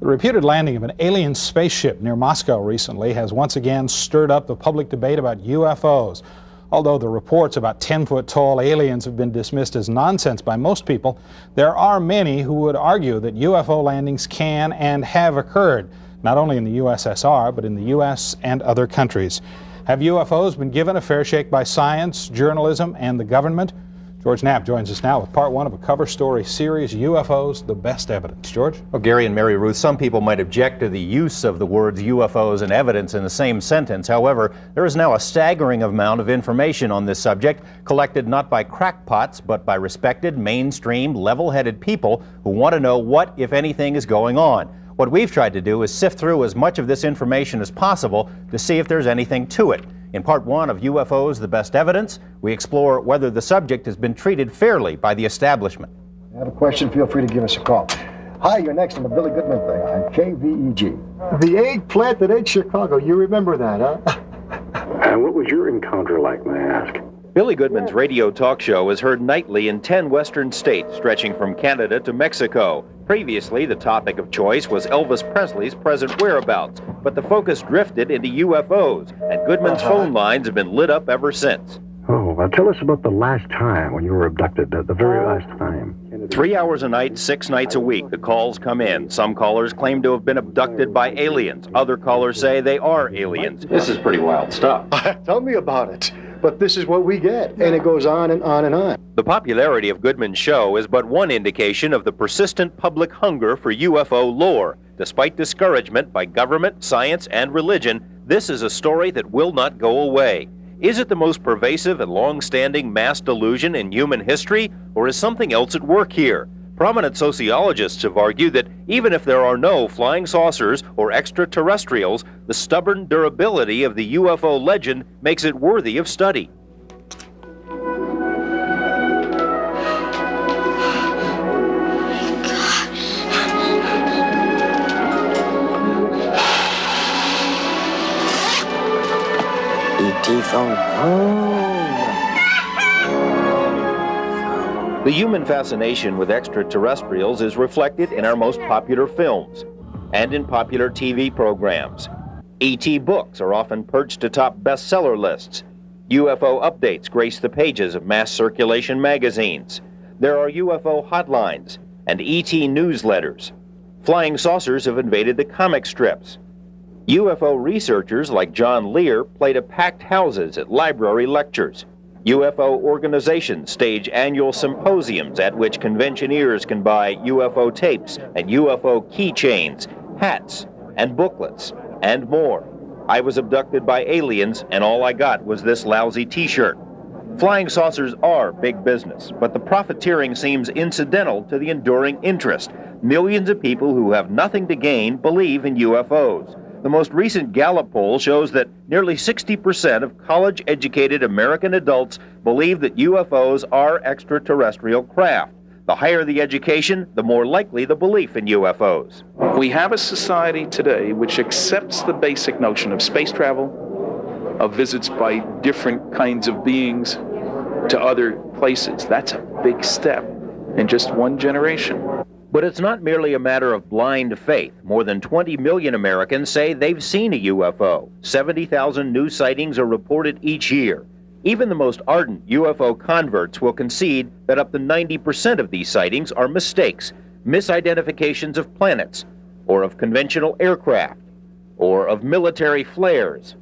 The reputed landing of an alien spaceship near Moscow recently has once again stirred up the public debate about UFOs. Although the reports about 10-foot-tall aliens have been dismissed as nonsense by most people, there are many who would argue that UFO landings can and have occurred, not only in the USSR, but in the US and other countries. Have UFOs been given a fair shake by science, journalism, and the government? George Knapp joins us now with part one of a cover story series, UFOs, the best evidence. George? Well, Gary and Mary Ruth, some people might object to the use of the words UFOs and evidence in the same sentence. However, there is now a staggering amount of information on this subject, collected not by crackpots, but by respected, mainstream, level-headed people who want to know what, if anything, is going on. What we've tried to do is sift through as much of this information as possible to see if there's anything to it. In part one of UFOs, the best evidence, we explore whether the subject has been treated fairly by the establishment. If you have a question, feel free to give us a call. Hi, you're next on the Billy Goodman thing on KVEG. The eggplant that ate Chicago, you remember that, huh? What was your encounter like, may I ask? Billy Goodman's radio talk show is heard nightly in 10 western states, stretching from Canada to Mexico. Previously, the topic of choice was Elvis Presley's present whereabouts, but the focus drifted into UFOs, and Goodman's phone lines have been lit up ever since. Oh, well, tell us about the last time when you were abducted, the very last time. 3 hours a night, 6 nights a week, the calls come in. Some callers claim to have been abducted by aliens. Other callers say they are aliens. This is pretty wild stuff. Tell me about it. But this is what we get, and it goes on and on and on. The popularity of Goodman's show is but one indication of the persistent public hunger for UFO lore. Despite discouragement by government, science, and religion, this is a story that will not go away. Is it the most pervasive and long-standing mass delusion in human history, or is something else at work here? Prominent sociologists have argued that even if there are no flying saucers or extraterrestrials, the stubborn durability of the UFO legend makes it worthy of study. E.T. phone home. The human fascination with extraterrestrials is reflected in our most popular films and in popular TV programs. E.T. books are often perched atop bestseller lists. UFO updates grace the pages of mass circulation magazines. There are UFO hotlines and E.T. newsletters. Flying saucers have invaded the comic strips. UFO researchers like John Lear play to packed houses at library lectures. UFO organizations stage annual symposiums at which conventioneers can buy UFO tapes and UFO keychains, hats, and booklets, and more. I was abducted by aliens, and all I got was this lousy t-shirt. Flying saucers are big business, but the profiteering seems incidental to the enduring interest. Millions of people who have nothing to gain believe in UFOs. The most recent Gallup poll shows that nearly 60% of college-educated American adults believe that UFOs are extraterrestrial craft. The higher the education, the more likely the belief in UFOs. We have a society today which accepts the basic notion of space travel, of visits by different kinds of beings to other places. That's a big step in just one generation. But it's not merely a matter of blind faith. More than 20 million Americans say they've seen a UFO. 70,000 new sightings are reported each year. Even the most ardent UFO converts will concede that up to 90% of these sightings are mistakes, misidentifications of planets, or of conventional aircraft, or of military flares,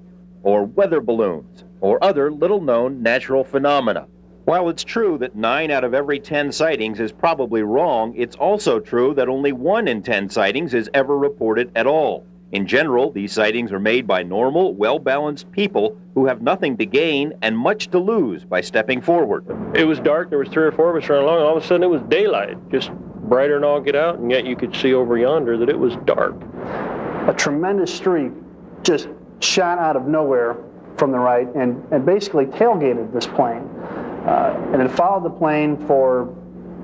or weather balloons, or other little-known natural phenomena. While it's true that 9 out of every 10 sightings is probably wrong, it's also true that only 1 in 10 sightings is ever reported at all. In general, these sightings are made by normal, well-balanced people who have nothing to gain and much to lose by stepping forward. It was dark, there was 3 or 4 of us running along, and all of a sudden it was daylight, just brighter than all get out, and yet you could see over yonder that it was dark. A tremendous streak just shot out of nowhere from the right and basically tailgated this plane. And it followed the plane for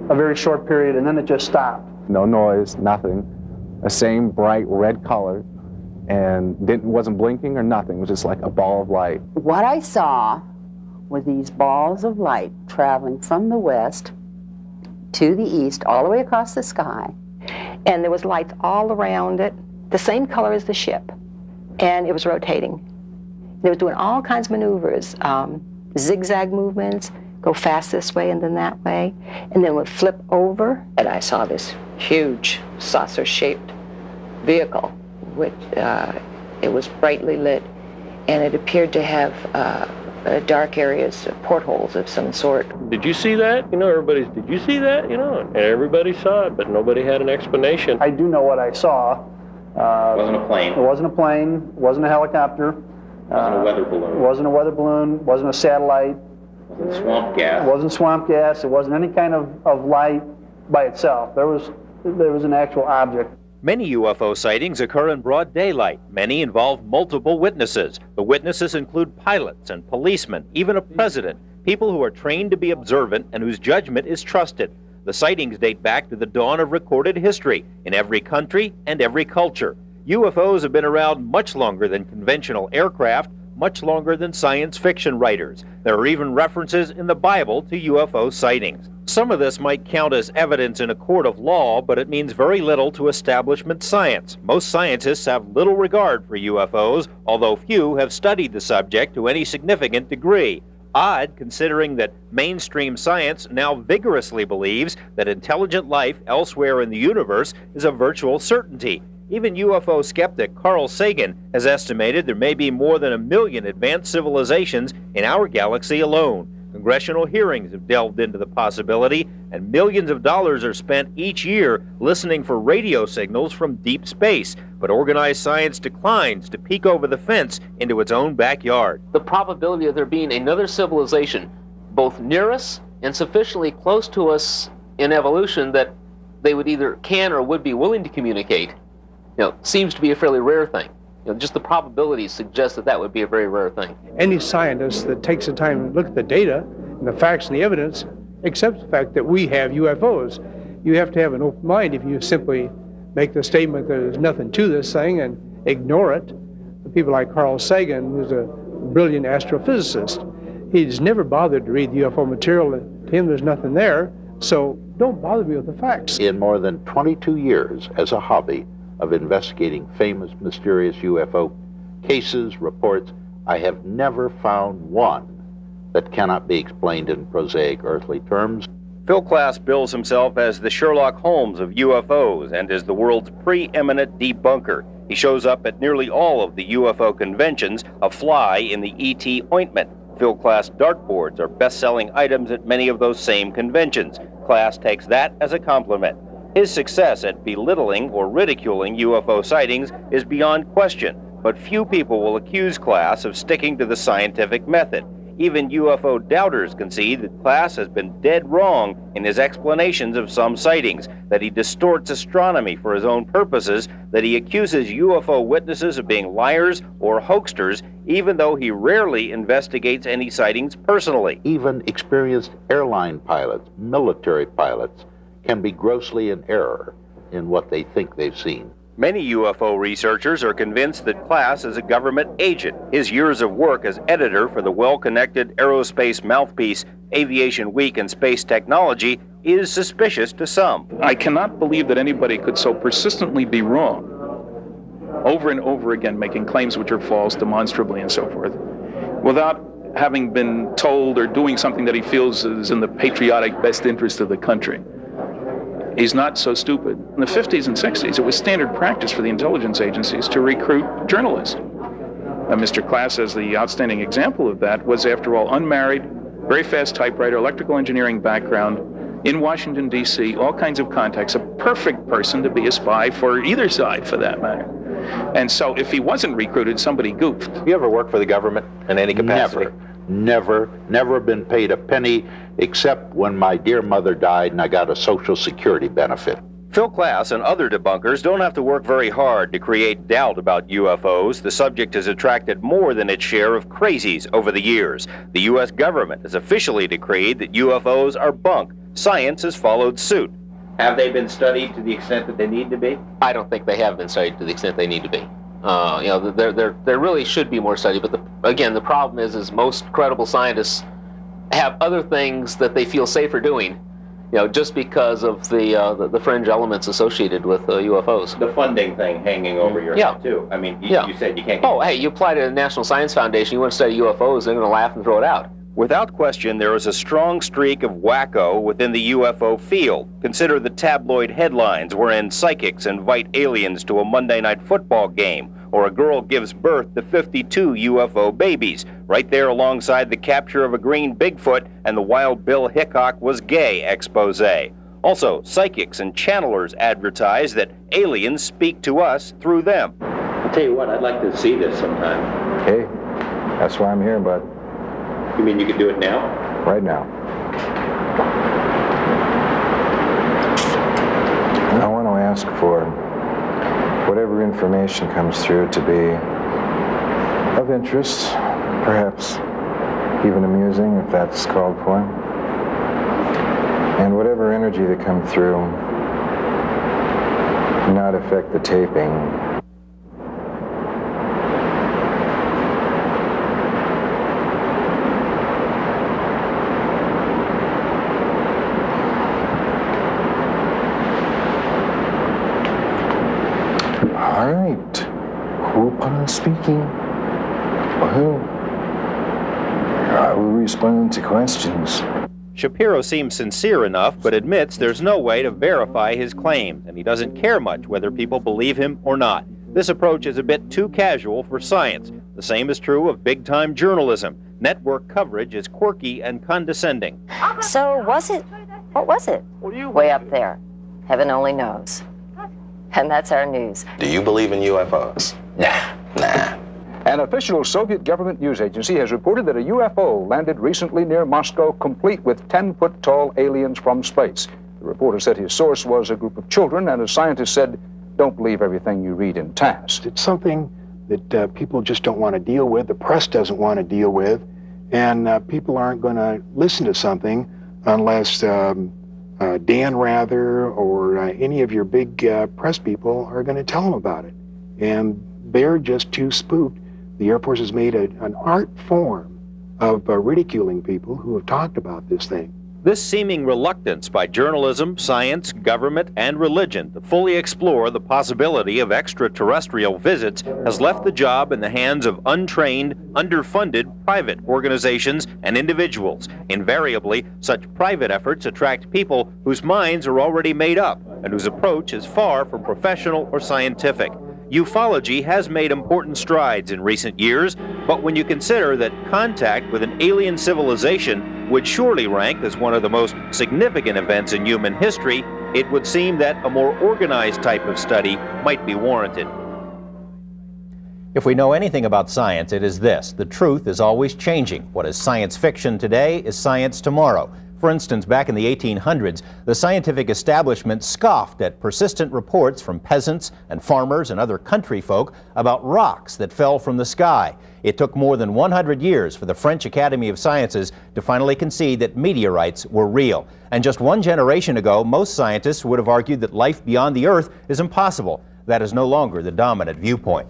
a very short period, and then it just stopped. No noise, nothing. The same bright red color, and wasn't blinking or nothing. It was just like a ball of light. What I saw were these balls of light traveling from the west to the east, all the way across the sky. and there was lights all around it, the same color as the ship, and it was rotating. It was doing all kinds of maneuvers, zigzag movements, go fast this way and then that way, and then would flip over. And I saw this huge saucer-shaped vehicle, which it was brightly lit, and it appeared to have dark areas, portholes of some sort. Did you see that? You know, did you see that? You know, and everybody saw it, but nobody had an explanation. I do know what I saw. It wasn't a plane. It wasn't a plane. It wasn't a helicopter. It wasn't a weather balloon. It wasn't a weather balloon. It wasn't a satellite. It wasn't swamp gas. It wasn't swamp gas. It wasn't any kind of light by itself. There was an actual object. Many UFO sightings occur in broad daylight. Many involve multiple witnesses. The witnesses include pilots and policemen, even a president, people who are trained to be observant and whose judgment is trusted. The sightings date back to the dawn of recorded history in every country and every culture. UFOs have been around much longer than conventional aircraft, much longer than science fiction writers. There are even references in the Bible to UFO sightings. Some of this might count as evidence in a court of law, but it means very little to establishment science. Most scientists have little regard for UFOs, although few have studied the subject to any significant degree. Odd, considering that mainstream science now vigorously believes that intelligent life elsewhere in the universe is a virtual certainty. Even UFO skeptic Carl Sagan has estimated there may be more than 1 million advanced civilizations in our galaxy alone. Congressional hearings have delved into the possibility, and millions of dollars are spent each year listening for radio signals from deep space. But organized science declines to peek over the fence into its own backyard. The probability of there being another civilization both near us and sufficiently close to us in evolution that they would either can or would be willing to communicate, seems to be a fairly rare thing. Just the probabilities suggest that that would be a very rare thing. Any scientist that takes the time to look at the data and the facts and the evidence accepts the fact that we have UFOs. You have to have an open mind if you simply make the statement that there's nothing to this thing and ignore it. People like Carl Sagan, who's a brilliant astrophysicist, he's never bothered to read the UFO material. To him, there's nothing there, so don't bother me with the facts. In more than 22 years as a hobby of investigating famous, mysterious UFO cases, reports, I have never found one that cannot be explained in prosaic earthly terms. Phil Klass bills himself as the Sherlock Holmes of UFOs and is the world's preeminent debunker. He shows up at nearly all of the UFO conventions, a fly in the ET ointment. Phil Klass dartboards are best-selling items at many of those same conventions. Klass takes that as a compliment. His success at belittling or ridiculing UFO sightings is beyond question, but few people will accuse Klass of sticking to the scientific method. Even UFO doubters concede that Klass has been dead wrong in his explanations of some sightings, that he distorts astronomy for his own purposes, that he accuses UFO witnesses of being liars or hoaxsters, even though he rarely investigates any sightings personally. Even experienced airline pilots, military pilots, can be grossly in error in what they think they've seen. Many UFO researchers are convinced that Klass is a government agent. His years of work as editor for the well-connected aerospace mouthpiece Aviation Week and Space Technology is suspicious to some. I cannot believe that anybody could so persistently be wrong over and over again, making claims which are false demonstrably and so forth, without having been told or doing something that he feels is in the patriotic best interest of the country. He's not so stupid. In the 50s and 60s, it was standard practice for the intelligence agencies to recruit journalists. Mr. Klass, as the outstanding example of that, was, after all, unmarried, very fast typewriter, electrical engineering background, in Washington, D.C., all kinds of contacts, a perfect person to be a spy for either side, for that matter. And so if he wasn't recruited, somebody goofed. You ever worked for the government in any capacity? Never been paid a penny, except when my dear mother died and I got a Social Security benefit. Phil Klass and other debunkers don't have to work very hard to create doubt about UFOs. The subject has attracted more than its share of crazies over the years. The U.S. government has officially decreed that UFOs are bunk. Science has followed suit. Have they been studied to the extent that they need to be? I don't think they have been studied to the extent they need to be. There really should be more study, but again, the problem is most credible scientists have other things that they feel safer doing You know, just because of the fringe elements associated with UFOs. The funding thing hanging over your head, too. I mean, you said you can't get... Oh, hey, you apply to the National Science Foundation, you want to study UFOs, they're going to laugh and throw it out. Without question, there is a strong streak of wacko within the UFO field. Consider the tabloid headlines wherein psychics invite aliens to a Monday night football game, or a girl gives birth to 52 UFO babies, right there alongside the capture of a green Bigfoot and the Wild Bill Hickok was gay expose. Also, psychics and channelers advertise that aliens speak to us through them. I'll tell you what, I'd like to see this sometime. Okay, that's why I'm here, bud. You mean you could do it now? Right now. I want to ask for whatever information comes through to be of interest, perhaps even amusing if that's called for. And whatever energy that comes through not affect the taping. All right, who speaking? Well, I will respond to questions. Shapiro seems sincere enough, but admits there's no way to verify his claims, and he doesn't care much whether people believe him or not. This approach is a bit too casual for science. The same is true of big-time journalism. Network coverage is quirky and condescending. So what was it? Way up there. Heaven only knows. And that's our news. Do you believe in UFOs? Nah. An official Soviet government news agency has reported that a UFO landed recently near Moscow, complete with 10-foot-tall aliens from space. The reporter said his source was a group of children, and a scientist said, don't believe everything you read in TASS. It's something that people just don't want to deal with, the press doesn't want to deal with, and people aren't going to listen to something unless Dan Rather or any of your big press people are going to tell them about it. And they're just too spooked. The Air Force has made an art form of ridiculing people who have talked about this thing. This seeming reluctance by journalism, science, government, and religion to fully explore the possibility of extraterrestrial visits has left the job in the hands of untrained, underfunded private organizations and individuals. Invariably, such private efforts attract people whose minds are already made up and whose approach is far from professional or scientific. Ufology has made important strides in recent years, but when you consider that contact with an alien civilization would surely rank as one of the most significant events in human history, it would seem that a more organized type of study might be warranted. If we know anything about science, it is this: the truth is always changing. What is science fiction today is science tomorrow. For instance, back in the 1800s, the scientific establishment scoffed at persistent reports from peasants and farmers and other country folk about rocks that fell from the sky. It took more than 100 years for the French Academy of Sciences to finally concede that meteorites were real. And just one generation ago, most scientists would have argued that life beyond the Earth is impossible. That is no longer the dominant viewpoint.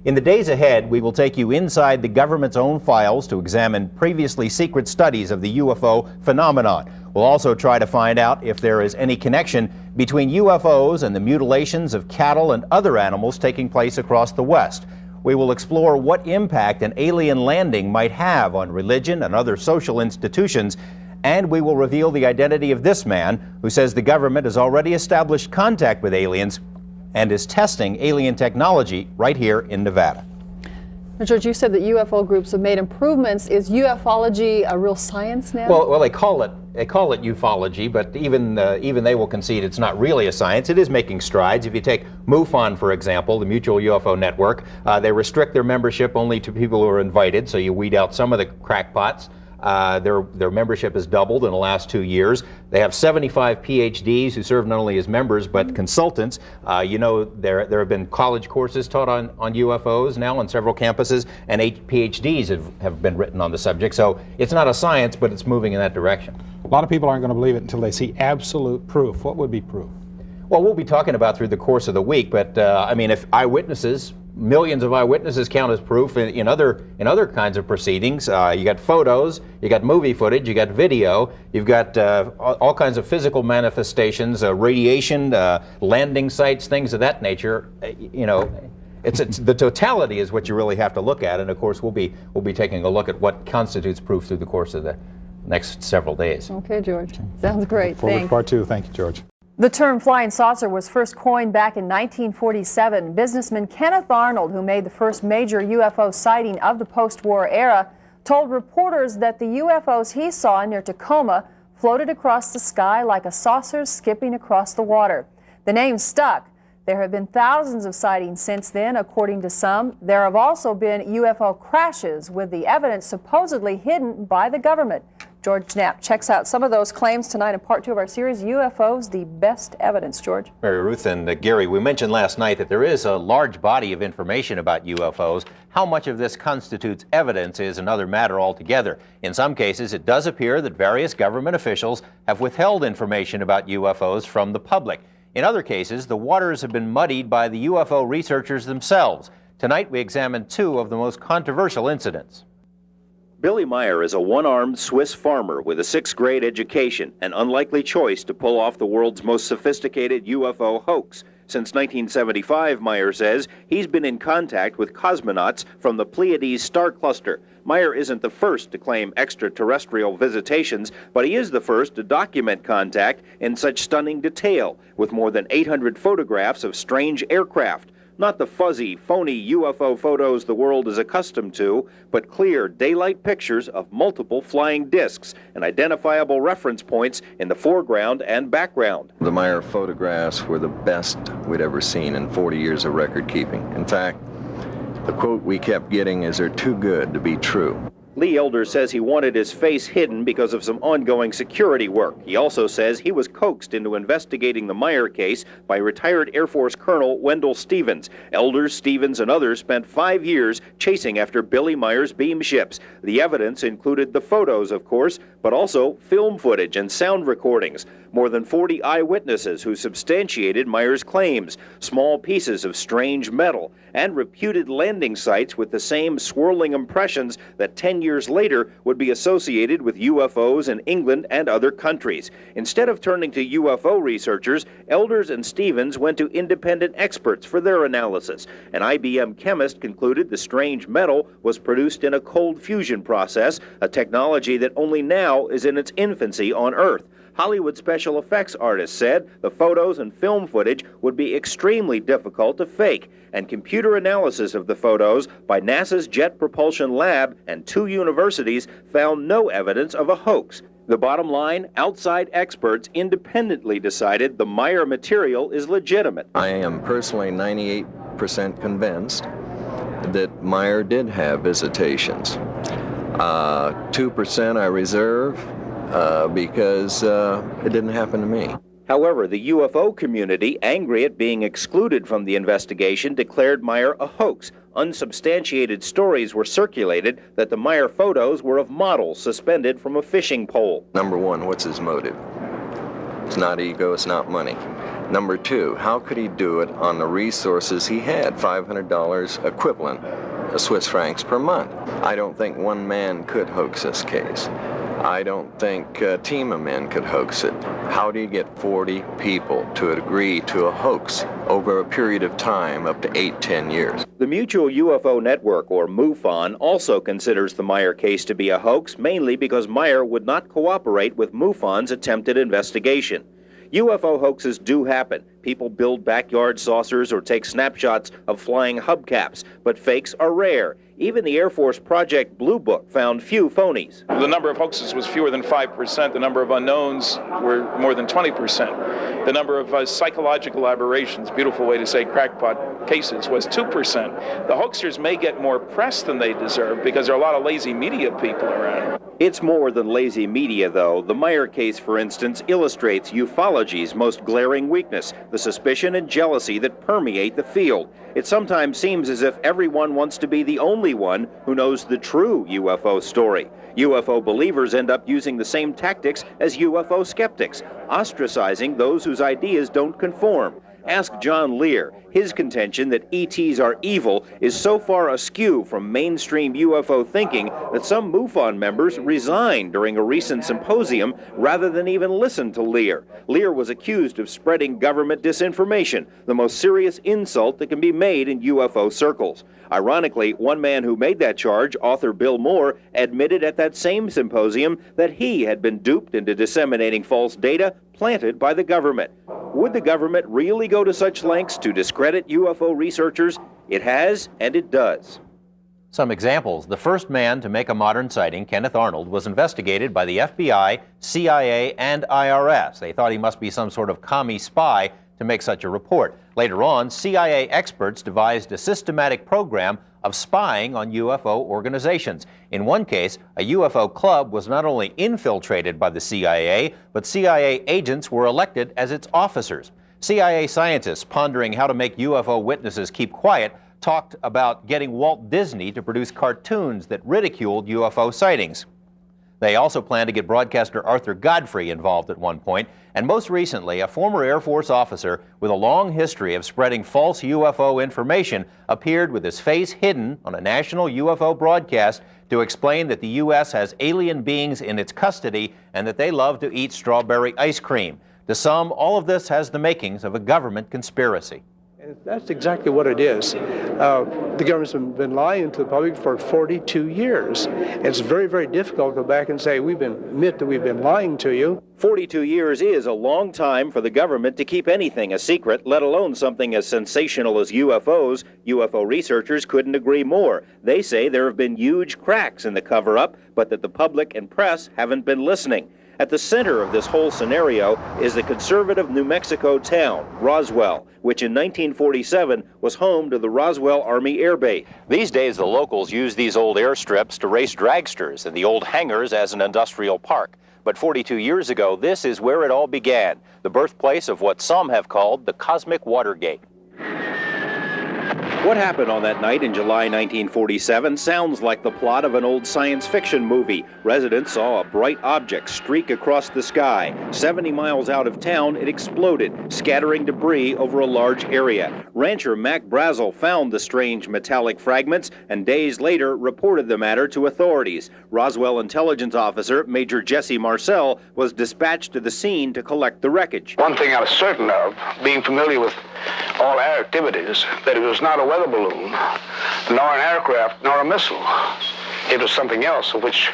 In the days ahead, we will take you inside the government's own files to examine previously secret studies of the UFO phenomenon. We'll also try to find out if there is any connection between UFOs and the mutilations of cattle and other animals taking place across the West. We will explore what impact an alien landing might have on religion and other social institutions, and we will reveal the identity of this man who says the government has already established contact with aliens and is testing alien technology right here in Nevada. Now, George, you said that UFO groups have made improvements. Is ufology a real science now? Well, they call it ufology, but even they will concede it's not really a science. It is making strides. If you take MUFON, for example, the Mutual UFO Network, they restrict their membership only to people who are invited, so you weed out some of the crackpots. Their membership has doubled in the last 2 years. They have 75 PhDs who serve not only as members but consultants. You know, there have been college courses taught on UFOs now on several campuses, and 8 PhDs have been written on the subject. So it's not a science, but it's moving in that direction. A lot of people aren't going to believe it until they see absolute proof. What would be proof? Well, we'll be talking about through the course of the week, but I mean, if eyewitnesses millions of eyewitnesses count as proof in other kinds of proceedings. You got photos, you got movie footage, you got video, you've got all kinds of physical manifestations, radiation, landing sites, things of that nature. You know, it's the totality is what you really have to look at, and of course we'll be taking a look at what constitutes proof through the course of the next several days. Okay, George. Sounds great. Forward Thanks. part 2. Thank you, George. The term flying saucer was first coined back in 1947. Businessman Kenneth Arnold, who made the first major UFO sighting of the post-war era, told reporters that the UFOs he saw near Tacoma floated across the sky like a saucer skipping across the water. The name stuck. There have been thousands of sightings since then, according to some. There have also been UFO crashes with the evidence supposedly hidden by the government. George Knapp checks out some of those claims tonight in part 2 of our series, UFOs, the best evidence. George? Mary Ruth and Gary, we mentioned last night that there is a large body of information about UFOs. How much of this constitutes evidence is another matter altogether. In some cases, it does appear that various government officials have withheld information about UFOs from the public. In other cases, the waters have been muddied by the UFO researchers themselves. Tonight, we examine 2 of the most controversial incidents. Billy Meier is a one-armed Swiss farmer with a 6th grade education, an unlikely choice to pull off the world's most sophisticated UFO hoax. Since 1975, Meier says, he's been in contact with cosmonauts from the Pleiades star cluster. Meier isn't the first to claim extraterrestrial visitations, but he is the first to document contact in such stunning detail, with more than 800 photographs of strange aircraft. Not the fuzzy, phony UFO photos the world is accustomed to, but clear daylight pictures of multiple flying discs and identifiable reference points in the foreground and background. The Meier photographs were the best we'd ever seen in 40 years of record keeping. In fact, the quote we kept getting is, "They're too good to be true." Lee Elder says he wanted his face hidden because of some ongoing security work. He also says he was coaxed into investigating the Meier case by retired Air Force Colonel Wendell Stevens. Elder, Stevens, and others spent 5 years chasing after Billy Meier's beam ships. The evidence included the photos, of course, but also film footage and sound recordings. More than 40 eyewitnesses who substantiated Meier's claims, small pieces of strange metal, and reputed landing sites with the same swirling impressions that 10 years later would be associated with UFOs in England and other countries. Instead of turning to UFO researchers, Elders and Stevens went to independent experts for their analysis. An IBM chemist concluded the strange metal was produced in a cold fusion process, a technology that only now is in its infancy on Earth. Hollywood special effects artists said the photos and film footage would be extremely difficult to fake, and computer analysis of the photos by NASA's Jet Propulsion Lab and 2 universities found no evidence of a hoax. The bottom line, outside experts independently decided the Meier material is legitimate. I am personally 98% convinced that Meier did have visitations. 2% I reserve because it didn't happen to me. However, the UFO community, angry at being excluded from the investigation, declared Meier a hoax. Unsubstantiated stories were circulated that the Meier photos were of models suspended from a fishing pole. Number 1, what's his motive? It's not ego, it's not money. Number 2, how could he do it on the resources he had, $500 equivalent, Swiss francs per month? I don't think one man could hoax this case. I don't think a team of men could hoax it. How do you get 40 people to agree to a hoax over a period of time up to 8-10 years? The Mutual UFO Network, or MUFON, also considers the Meier case to be a hoax, mainly because Meier would not cooperate with MUFON's attempted investigation. UFO hoaxes do happen. People build backyard saucers or take snapshots of flying hubcaps, but fakes are rare. Even the Air Force Project Blue Book found few phonies. The number of hoaxes was fewer than 5%. The number of unknowns were more than 20%. The number of psychological aberrations, beautiful way to say crackpot cases, was 2%. The hoaxers may get more press than they deserve because there are a lot of lazy media people around. It's more than lazy media, though. The Meier case, for instance, illustrates ufology's most glaring weakness, the suspicion and jealousy that permeate the field. It sometimes seems as if everyone wants to be the only one who knows the true UFO story. UFO believers end up using the same tactics as UFO skeptics, ostracizing those whose ideas don't conform. Ask John Lear. His contention that ETs are evil is so far askew from mainstream UFO thinking that some MUFON members resigned during a recent symposium rather than even listen to Lear. Lear was accused of spreading government disinformation, the most serious insult that can be made in UFO circles. Ironically, one man who made that charge, author Bill Moore, admitted at that same symposium that he had been duped into disseminating false data planted by the government. Would the government really go to such lengths to discredit UFO researchers? It has, and it does. Some examples. The first man to make a modern sighting, Kenneth Arnold, was investigated by the FBI, CIA, and IRS. They thought he must be some sort of commie spy to make such a report. Later on, CIA experts devised a systematic program of spying on UFO organizations. In one case, a UFO club was not only infiltrated by the CIA, but CIA agents were elected as its officers. CIA scientists, pondering how to make UFO witnesses keep quiet, talked about getting Walt Disney to produce cartoons that ridiculed UFO sightings. They also planned to get broadcaster Arthur Godfrey involved at one point, and most recently, a former Air Force officer with a long history of spreading false UFO information appeared with his face hidden on a national UFO broadcast to explain that the U.S. has alien beings in its custody and that they love to eat strawberry ice cream. To some, all of this has the makings of a government conspiracy. And that's exactly what it is. The government's been lying to the public for 42 years. It's very, very difficult to go back and say, admit that we've been lying to you. 42 years is a long time for the government to keep anything a secret, let alone something as sensational as UFOs. UFO researchers couldn't agree more. They say there have been huge cracks in the cover-up, but that the public and press haven't been listening. At the center of this whole scenario is the conservative New Mexico town, Roswell, which in 1947 was home to the Roswell Army Air Base. These days, the locals use these old airstrips to race dragsters and the old hangars as an industrial park. But 42 years ago, this is where it all began, the birthplace of what some have called the Cosmic Watergate. What happened on that night in July 1947 sounds like the plot of an old science fiction movie. Residents saw a bright object streak across the sky. 70 miles out of town, it exploded, scattering debris over a large area. Rancher Mac Brazel found the strange metallic fragments and days later reported the matter to authorities. Roswell intelligence officer Major Jesse Marcel was dispatched to the scene to collect the wreckage. One thing I was certain of, being familiar with all air activities, that it was not a weather balloon, nor an aircraft, nor a missile. It was something else of which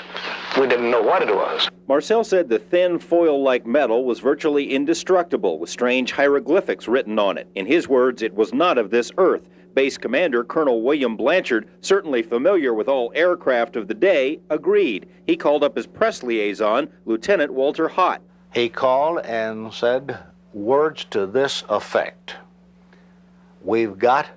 we didn't know what it was. Marcel said the thin foil-like metal was virtually indestructible, with strange hieroglyphics written on it. In his words, it was not of this earth. Base Commander Colonel William Blanchard, certainly familiar with all aircraft of the day, agreed. He called up his press liaison, Lieutenant Walter Hott. He called and said words to this effect: "We've got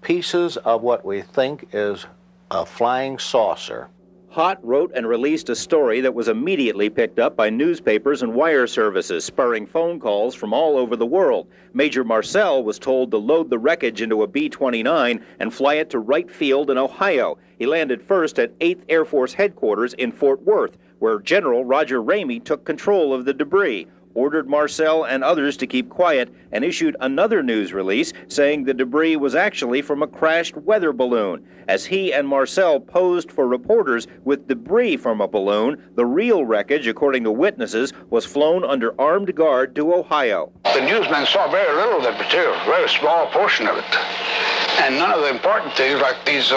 pieces of what we think is a flying saucer." Hott wrote and released a story that was immediately picked up by newspapers and wire services, spurring phone calls from all over the world. Major Marcel was told to load the wreckage into a B-29 and fly it to Wright Field in Ohio. He landed first at 8th Air Force Headquarters in Fort Worth, where General Roger Ramey took control of the debris, ordered Marcel and others to keep quiet, and issued another news release saying the debris was actually from a crashed weather balloon. As he and Marcel posed for reporters with debris from a balloon, the real wreckage, according to witnesses, was flown under armed guard to Ohio. The newsmen saw very little of that material, a very small portion of it. And none of the important things, like these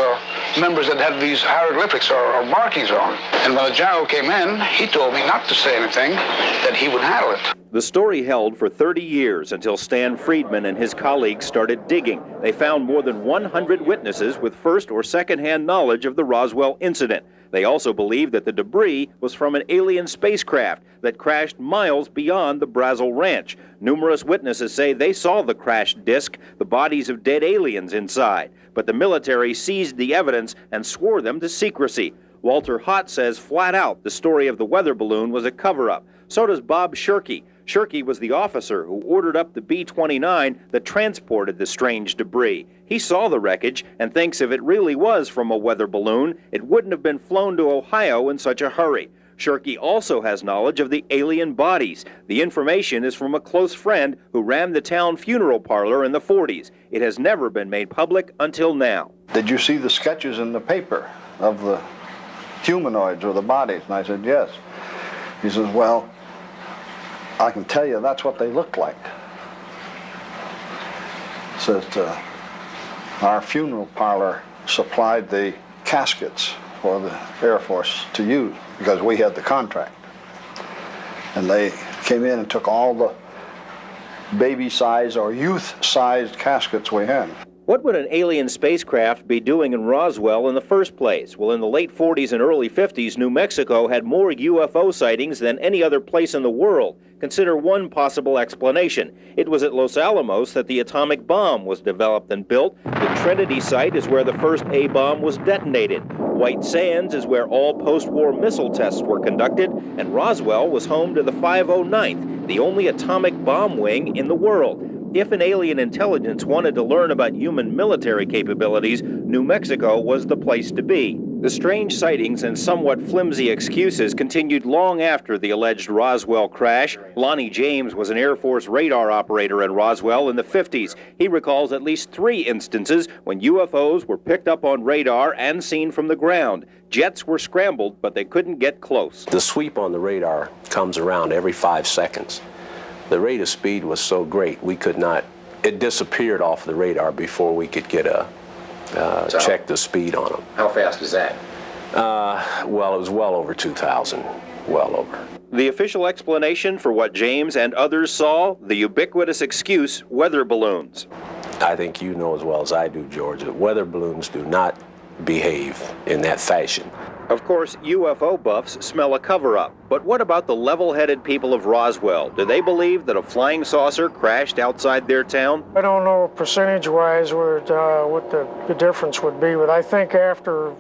members that had these hieroglyphics or markings on. And when the general came in, he told me not to say anything, that he would handle it. The story held for 30 years until Stan Friedman and his colleagues started digging. They found more than 100 witnesses with first or second-hand knowledge of the Roswell incident. They also believe that the debris was from an alien spacecraft that crashed miles beyond the Brazel Ranch. Numerous witnesses say they saw the crashed disc, the bodies of dead aliens inside, but the military seized the evidence and swore them to secrecy. Walter Hott says flat out the story of the weather balloon was a cover-up. So does Bob Shirkey. Shirkey was the officer who ordered up the B-29 that transported the strange debris. He saw the wreckage and thinks if it really was from a weather balloon, it wouldn't have been flown to Ohio in such a hurry. Shirky also has knowledge of the alien bodies. The information is from a close friend who ran the town funeral parlor in the 40s. It has never been made public until now. Did you see the sketches in the paper of the humanoids or the bodies? And I said, yes. He says, well, I can tell you that's what they look like. Says our funeral parlor supplied the caskets for the Air Force to use because we had the contract. And they came in and took all the baby-sized or youth-sized caskets we had. What would an alien spacecraft be doing in Roswell in the first place? Well, in the late 40s and early 50s, New Mexico had more UFO sightings than any other place in the world. Consider one possible explanation. It was at Los Alamos that the atomic bomb was developed and built. The Trinity site is where the first A-bomb was detonated. White Sands is where all post-war missile tests were conducted, and Roswell was home to the 509th, the only atomic bomb wing in the world. If an alien intelligence wanted to learn about human military capabilities, New Mexico was the place to be. The strange sightings and somewhat flimsy excuses continued long after the alleged Roswell crash. Lonnie James was an Air Force radar operator in Roswell in the 50s. He recalls at least 3 instances when UFOs were picked up on radar and seen from the ground. Jets were scrambled, but they couldn't get close. The sweep on the radar comes around every 5 seconds. The rate of speed was so great, we could not, it disappeared off the radar before we could get check the speed on them. How fast is that? Well, it was well over 2,000, well over. The official explanation for what James and others saw, the ubiquitous excuse, weather balloons. I think you know as well as I do, George, that weather balloons do not behave in that fashion. Of course, UFO buffs smell a cover-up. But what about the level-headed people of Roswell? Do they believe that a flying saucer crashed outside their town? I don't know percentage-wise what the difference would be, but I think after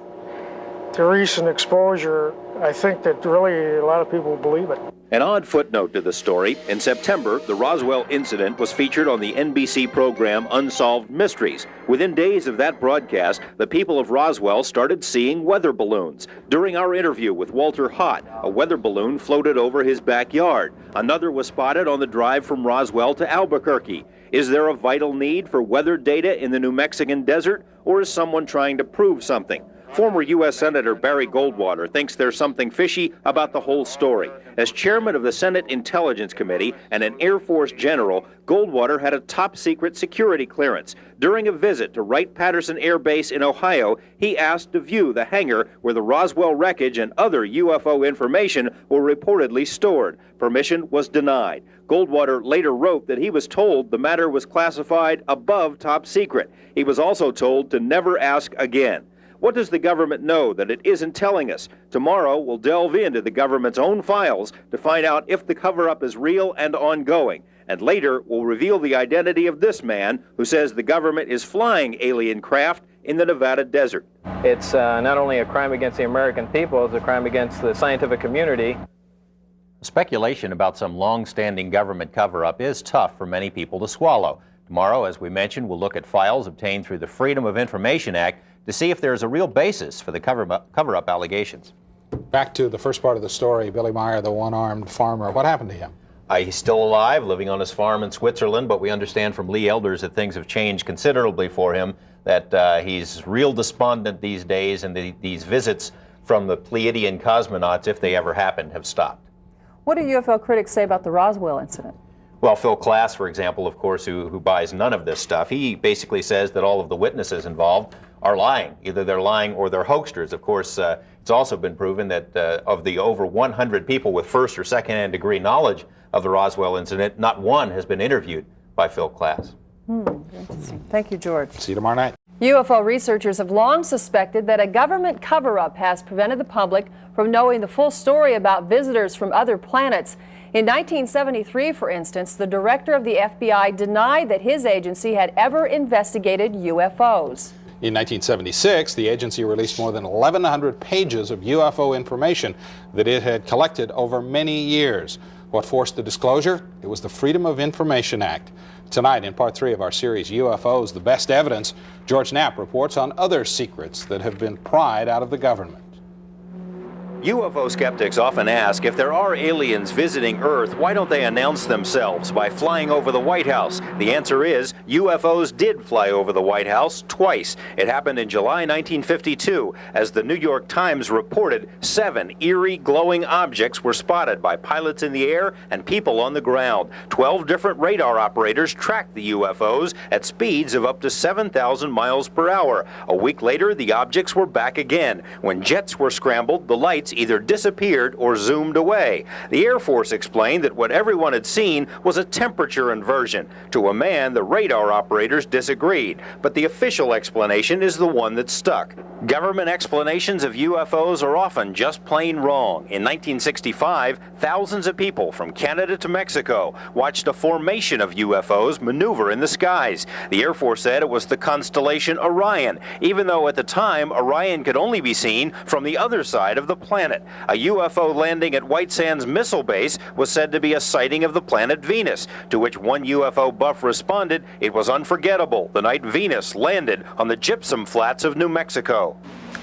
the recent exposure, I think that really a lot of people believe it. An odd footnote to the story. In September, the Roswell incident was featured on the NBC program Unsolved Mysteries. Within days of that broadcast, the people of Roswell started seeing weather balloons. During our interview with Walter Hott, a weather balloon floated over his backyard. Another was spotted on the drive from Roswell to Albuquerque. Is there a vital need for weather data in the New Mexican desert, or is someone trying to prove something? Former U.S. Senator Barry Goldwater thinks there's something fishy about the whole story. As chairman of the Senate Intelligence Committee and an Air Force general, Goldwater had a top-secret security clearance. During a visit to Wright-Patterson Air Base in Ohio, he asked to view the hangar where the Roswell wreckage and other UFO information were reportedly stored. Permission was denied. Goldwater later wrote that he was told the matter was classified above top secret. He was also told to never ask again. What does the government know that it isn't telling us? Tomorrow, we'll delve into the government's own files to find out if the cover-up is real and ongoing. And later, we'll reveal the identity of this man who says the government is flying alien craft in the Nevada desert. It's not only a crime against the American people, it's a crime against the scientific community. Speculation about some long-standing government cover-up is tough for many people to swallow. Tomorrow, as we mentioned, we'll look at files obtained through the Freedom of Information Act to see if there's a real basis for the cover-up allegations. Back to the first part of the story, Billy Meyer, the one-armed farmer. What happened to him? He's still alive, living on his farm in Switzerland, but we understand from Lee Elders that things have changed considerably for him, that he's real despondent these days, and these visits from the Pleiadian cosmonauts, if they ever happened, have stopped. What do UFO critics say about the Roswell incident? Well, Phil Klass, for example, of course, who buys none of this stuff, he basically says that all of the witnesses involved are lying. Either they're lying or they're hoaxsters. Of course, it's also been proven that of the over 100 people with first or second-hand degree knowledge of the Roswell incident, not one has been interviewed by Phil Klass. Interesting. Thank you, George. See you tomorrow night. UFO researchers have long suspected that a government cover-up has prevented the public from knowing the full story about visitors from other planets. In 1973, for instance, the director of the FBI denied that his agency had ever investigated UFOs. In 1976, the agency released more than 1,100 pages of UFO information that it had collected over many years. What forced the disclosure? It was the Freedom of Information Act. Tonight, in part 3 of our series, UFOs, the Best Evidence, George Knapp reports on other secrets that have been pried out of the government. UFO skeptics often ask, if there are aliens visiting Earth, why don't they announce themselves by flying over the White House? The answer is, UFOs did fly over the White House twice. It happened in July 1952. As the New York Times reported, 7 eerie glowing objects were spotted by pilots in the air and people on the ground. 12 different radar operators tracked the UFOs at speeds of up to 7,000 miles per hour. A week later, the objects were back again. When jets were scrambled, the lights either disappeared or zoomed away. The Air Force explained that what everyone had seen was a temperature inversion. To a man, the radar operators disagreed, but the official explanation is the one that stuck. Government explanations of UFOs are often just plain wrong. In 1965, thousands of people from Canada to Mexico watched a formation of UFOs maneuver in the skies. The Air Force said it was the constellation Orion, even though at the time Orion could only be seen from the other side of the planet. A UFO landing at White Sands Missile Base was said to be a sighting of the planet Venus, to which one UFO buff responded, "It was unforgettable the night Venus landed on the gypsum flats of New Mexico."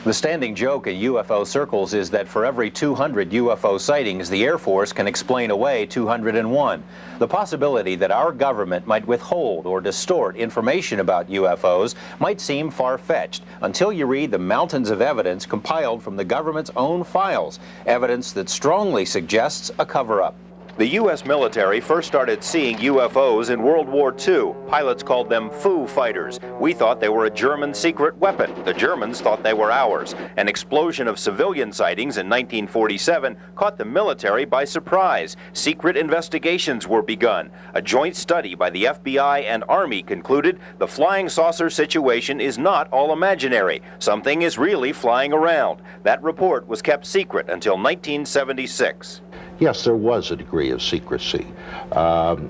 The standing joke in UFO circles is that for every 200 UFO sightings, the Air Force can explain away 201. The possibility that our government might withhold or distort information about UFOs might seem far-fetched until you read the mountains of evidence compiled from the government's own files, evidence that strongly suggests a cover-up. The U.S. military first started seeing UFOs in World War II. Pilots called them Foo fighters. We thought they were a German secret weapon. The Germans thought they were ours. An explosion of civilian sightings in 1947 caught the military by surprise. Secret investigations were begun. A joint study by the FBI and Army concluded the flying saucer situation is not all imaginary. Something is really flying around. That report was kept secret until 1976. Yes, there was a degree of secrecy.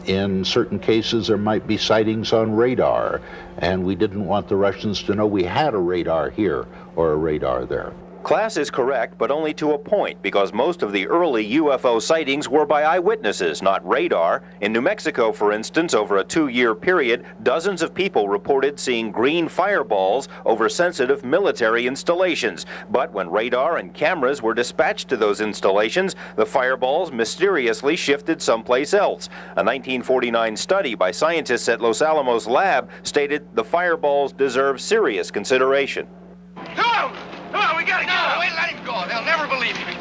In certain cases, there might be sightings on radar, and we didn't want the Russians to know we had a radar here or a radar there. Class is correct, but only to a point, because most of the early UFO sightings were by eyewitnesses, not radar. In New Mexico, for instance, over a 2-year period, dozens of people reported seeing green fireballs over sensitive military installations. But when radar and cameras were dispatched to those installations, the fireballs mysteriously shifted someplace else. A 1949 study by scientists at Los Alamos Lab stated the fireballs deserve serious consideration. Come on, we gotta get out. Wait, let him go. They'll never believe me.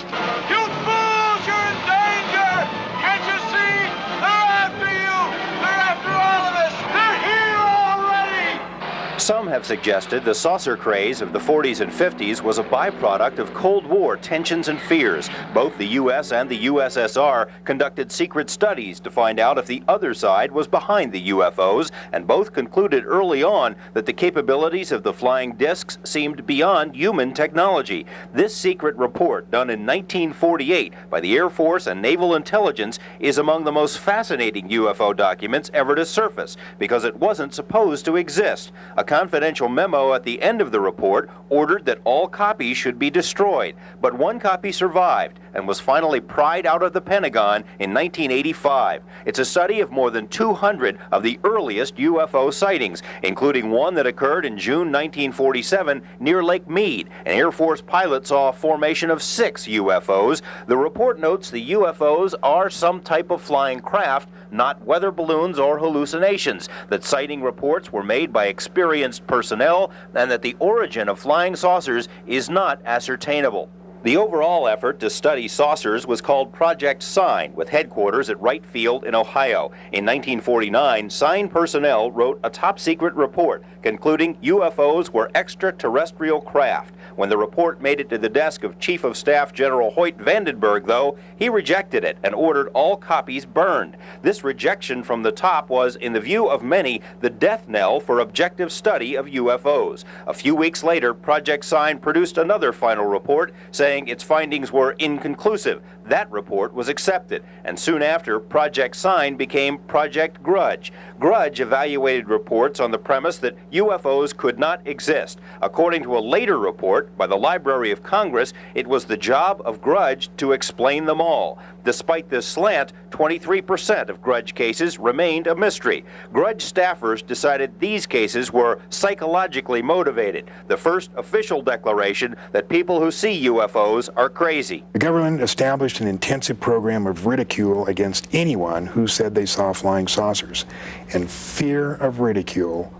You fools, you're in danger! Can't you see? They're after you! They're after all of us! They're here already! Some have suggested the saucer craze of the 40s and 50s was a byproduct of Cold War tensions and fears. Both the U.S. and the USSR conducted secret studies to find out if the other side was behind the UFOs, and both concluded early on that the capabilities of the flying discs seemed beyond human technology. This secret report, done in 1948 by the Air Force and Naval Intelligence, is among the most fascinating UFO documents ever to surface, because it wasn't supposed to exist. A confidential memo at the end of the report ordered that all copies should be destroyed, but one copy survived and was finally pried out of the Pentagon in 1985. It's a study of more than 200 of the earliest UFO sightings, including one that occurred in June 1947 near Lake Mead. An Air Force pilot saw a formation of 6 UFOs. The report notes the UFOs are some type of flying craft, not weather balloons or hallucinations, that sighting reports were made by experienced personnel, and that the origin of flying saucers is not ascertainable. The overall effort to study saucers was called Project Sign, with headquarters at Wright Field in Ohio. In 1949, Sign personnel wrote a top-secret report concluding UFOs were extraterrestrial craft. When the report made it to the desk of Chief of Staff General Hoyt Vandenberg, though, he rejected it and ordered all copies burned. This rejection from the top was, in the view of many, the death knell for objective study of UFOs. A few weeks later, Project Sign produced another final report saying its findings were inconclusive. That report was accepted, and soon after, Project Sign became Project Grudge. Grudge evaluated reports on the premise that UFOs could not exist. According to a later report by the Library of Congress, it was the job of Grudge to explain them all. Despite this slant, 23% of Grudge cases remained a mystery. Grudge staffers decided these cases were psychologically motivated. The first official declaration that people who see UFOs UFOs are crazy. The government established an intensive program of ridicule against anyone who said they saw flying saucers, and fear of ridicule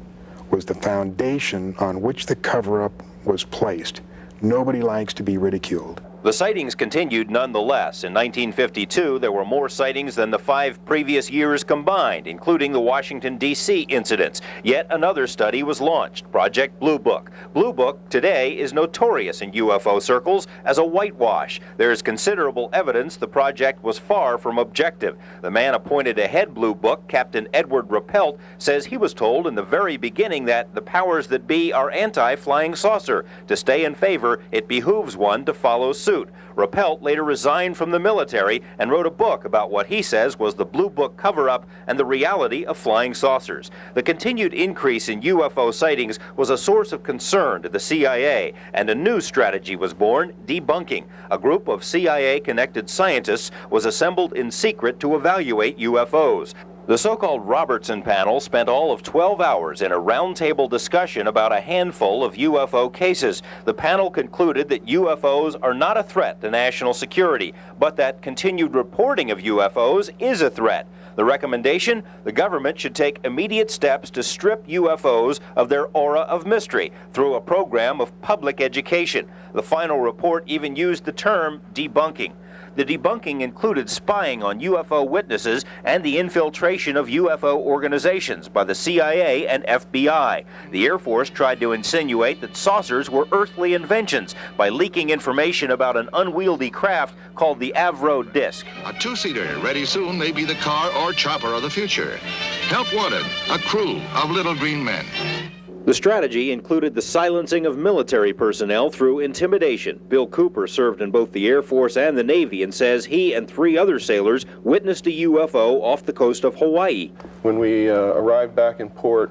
was the foundation on which the cover-up was placed. Nobody likes to be ridiculed. The sightings continued nonetheless. In 1952, there were more sightings than the 5 previous years combined, including the Washington, D.C. incidents. Yet another study was launched, Project Blue Book. Blue Book today is notorious in UFO circles as a whitewash. There is considerable evidence the project was far from objective. The man appointed to head Blue Book, Captain Edward Rappelt, says he was told in the very beginning that the powers that be are anti-flying saucer. To stay in favor, it behooves one to follow suit. Rappelt later resigned from the military and wrote a book about what he says was the Blue Book cover-up and the reality of flying saucers. The continued increase in UFO sightings was a source of concern to the CIA, and a new strategy was born, debunking. A group of CIA-connected scientists was assembled in secret to evaluate UFOs. The so-called Robertson panel spent all of 12 hours in a roundtable discussion about a handful of UFO cases. The panel concluded that UFOs are not a threat to national security, but that continued reporting of UFOs is a threat. The recommendation? The government should take immediate steps to strip UFOs of their aura of mystery through a program of public education. The final report even used the term debunking. The debunking included spying on UFO witnesses and the infiltration of UFO organizations by the CIA and FBI. The Air Force tried to insinuate that saucers were earthly inventions by leaking information about an unwieldy craft called the Avro Disc. A two-seater, ready soon, may be the car or chopper of the future. Help wanted, a crew of little green men. The strategy included the silencing of military personnel through intimidation. Bill Cooper served in both the Air Force and the Navy and says he and 3 other sailors witnessed a UFO off the coast of Hawaii. When we arrived back in port,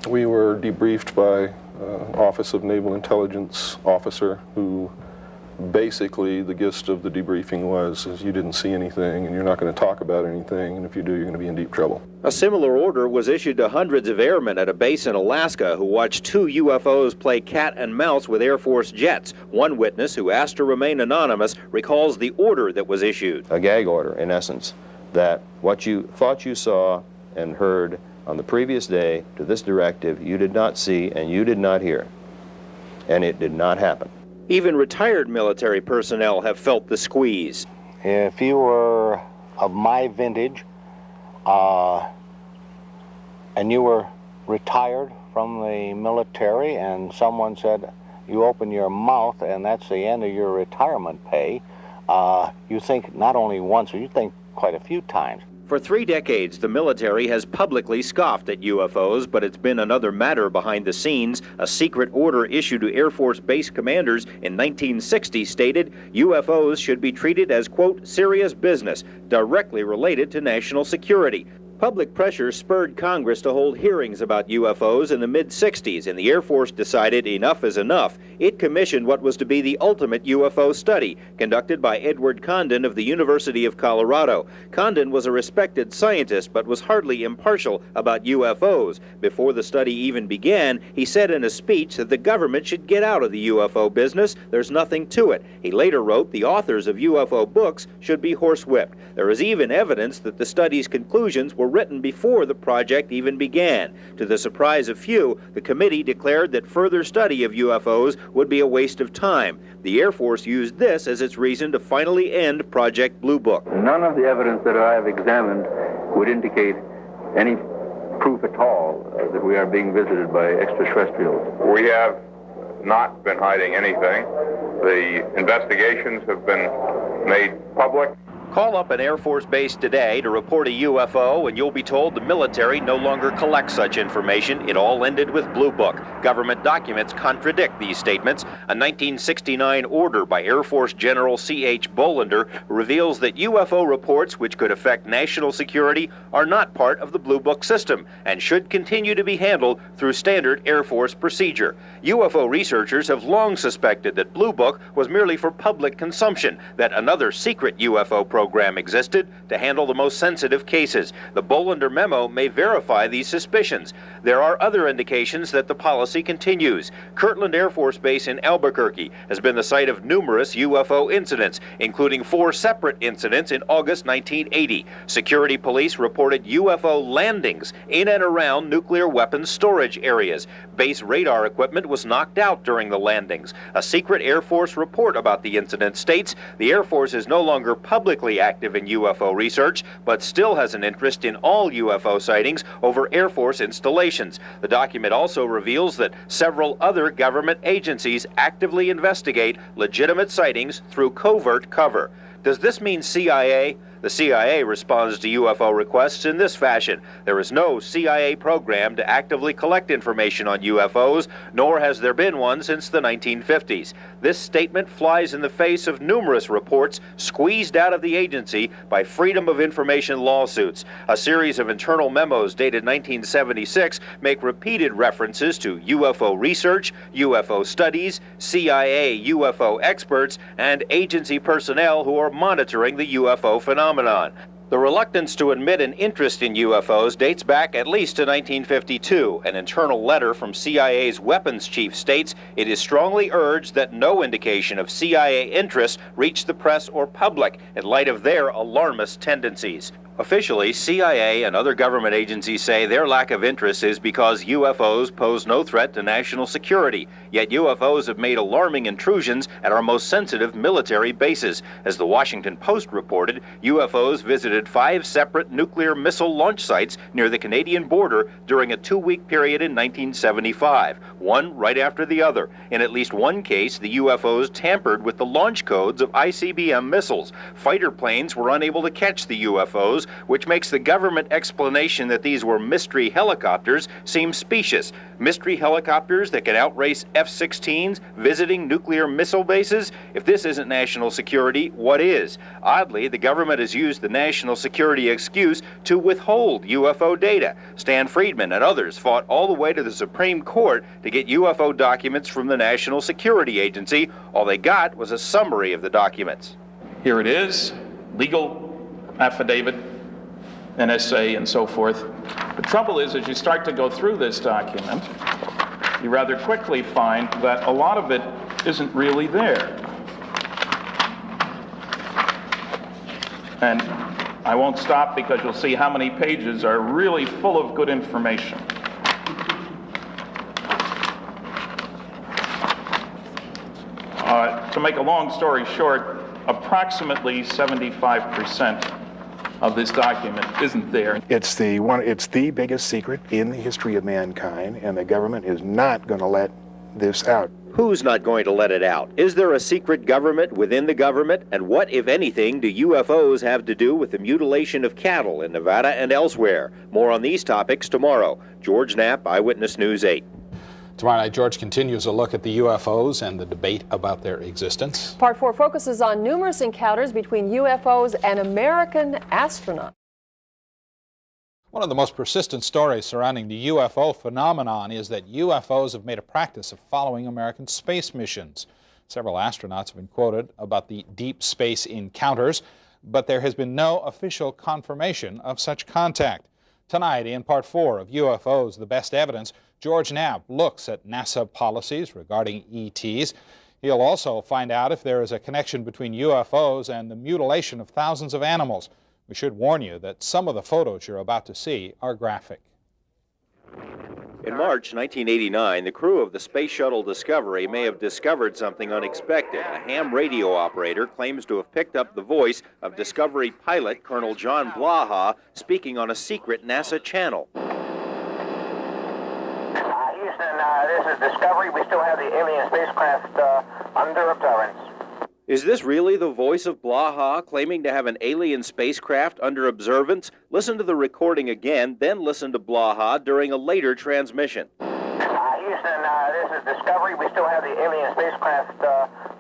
we were debriefed by Office of Naval Intelligence officer who basically the gist of the debriefing was is you didn't see anything and you're not going to talk about anything, and if you do, you're going to be in deep trouble. A similar order was issued to hundreds of airmen at a base in Alaska who watched 2 UFOs play cat and mouse with Air Force jets. One witness, who asked to remain anonymous, recalls the order that was issued. A gag order, in essence, that what you thought you saw and heard on the previous day to this directive you did not see and you did not hear. And it did not happen. Even retired military personnel have felt the squeeze. If you were of my vintage and you were retired from the military and someone said you open your mouth and that's the end of your retirement pay, you think not only once, you think quite a few times. For 3 decades, the military has publicly scoffed at UFOs, but it's been another matter behind the scenes. A secret order issued to Air Force base commanders in 1960 stated UFOs should be treated as, quote, serious business, directly related to national security. Public pressure spurred Congress to hold hearings about UFOs in the mid-60s, and the Air Force decided enough is enough. It commissioned what was to be the ultimate UFO study, conducted by Edward Condon of the University of Colorado. Condon was a respected scientist, but was hardly impartial about UFOs. Before the study even began, he said in a speech that the government should get out of the UFO business. There's nothing to it. He later wrote the authors of UFO books should be horsewhipped. There is even evidence that the study's conclusions were written before the project even began. To the surprise of few, the committee declared that further study of UFOs would be a waste of time. The Air Force used this as its reason to finally end Project Blue Book. None of the evidence that I have examined would indicate any proof at all that we are being visited by extraterrestrials. We have not been hiding anything. The investigations have been made public. Call up an Air Force base today to report a UFO and you'll be told the military no longer collects such information. It all ended with Blue Book. Government documents contradict these statements. A 1969 order by Air Force General C.H. Bolander reveals that UFO reports which could affect national security are not part of the Blue Book system and should continue to be handled through standard Air Force procedure. UFO researchers have long suspected that Blue Book was merely for public consumption, that another secret UFO program existed to handle the most sensitive cases. The Bolander memo may verify these suspicions. There are other indications that the policy continues. Kirtland Air Force Base in Albuquerque has been the site of numerous UFO incidents, including 4 separate incidents in August 1980. Security police reported UFO landings in and around nuclear weapons storage areas. Base radar equipment was knocked out during the landings. A secret Air Force report about the incident states the Air Force is no longer publicly active in UFO research, but still has an interest in all UFO sightings over Air Force installations. The document also reveals that several other government agencies actively investigate legitimate sightings through covert cover. Does this mean CIA? The CIA responds to UFO requests in this fashion. There is no CIA program to actively collect information on UFOs, nor has there been one since the 1950s. This statement flies in the face of numerous reports squeezed out of the agency by Freedom of Information lawsuits. A series of internal memos dated 1976 make repeated references to UFO research, UFO studies, CIA UFO experts, and agency personnel who are monitoring the UFO phenomenon. The reluctance to admit an interest in UFOs dates back at least to 1952. An internal letter from CIA's weapons chief states it is strongly urged that no indication of CIA interest reach the press or public in light of their alarmist tendencies. Officially, CIA and other government agencies say their lack of interest is because UFOs pose no threat to national security. Yet UFOs have made alarming intrusions at our most sensitive military bases. As the Washington Post reported, UFOs visited 5 separate nuclear missile launch sites near the Canadian border during a 2-week period in 1975, one right after the other. In at least one case, the UFOs tampered with the launch codes of ICBM missiles. Fighter planes were unable to catch the UFOs, which makes the government explanation that these were mystery helicopters seem specious. Mystery helicopters that can outrace F-16s visiting nuclear missile bases? If this isn't national security, what is? Oddly, the government has used the national security excuse to withhold UFO data. Stan Friedman and others fought all the way to the Supreme Court to get UFO documents from the National Security Agency. All they got was a summary of the documents. Here it is, legal affidavit, NSA, and so forth. The trouble is, as you start to go through this document, you rather quickly find that a lot of it isn't really there. And I won't stop because you'll see how many pages are really full of good information. To make a long story short, approximately 75% of this document isn't there. It's the biggest secret in the history of mankind, and the government is not going to let this out. Who's not going to let it out? Is there a secret government within the government? And what, if anything, do UFOs have to do with the mutilation of cattle in Nevada and elsewhere? More on these topics tomorrow. George Knapp, Eyewitness News 8. Tomorrow night, George continues a look at the UFOs and the debate about their existence. Part 4 focuses on numerous encounters between UFOs and American astronauts. One of the most persistent stories surrounding the UFO phenomenon is that UFOs have made a practice of following American space missions. Several astronauts have been quoted about the deep space encounters, but there has been no official confirmation of such contact. Tonight, in Part 4 of UFOs, The Best Evidence, George Knapp looks at NASA policies regarding ETs. He'll also find out if there is a connection between UFOs and the mutilation of thousands of animals. We should warn you that some of the photos you're about to see are graphic. In March 1989, the crew of the Space Shuttle Discovery may have discovered something unexpected. A ham radio operator claims to have picked up the voice of Discovery pilot Colonel John Blaha speaking on a secret NASA channel. This is Discovery. We still have the alien spacecraft under observance. Is this really the voice of Blaha claiming to have an alien spacecraft under observance? Listen to the recording again, then listen to Blaha during a later transmission. Houston, this is Discovery. We still have the alien spacecraft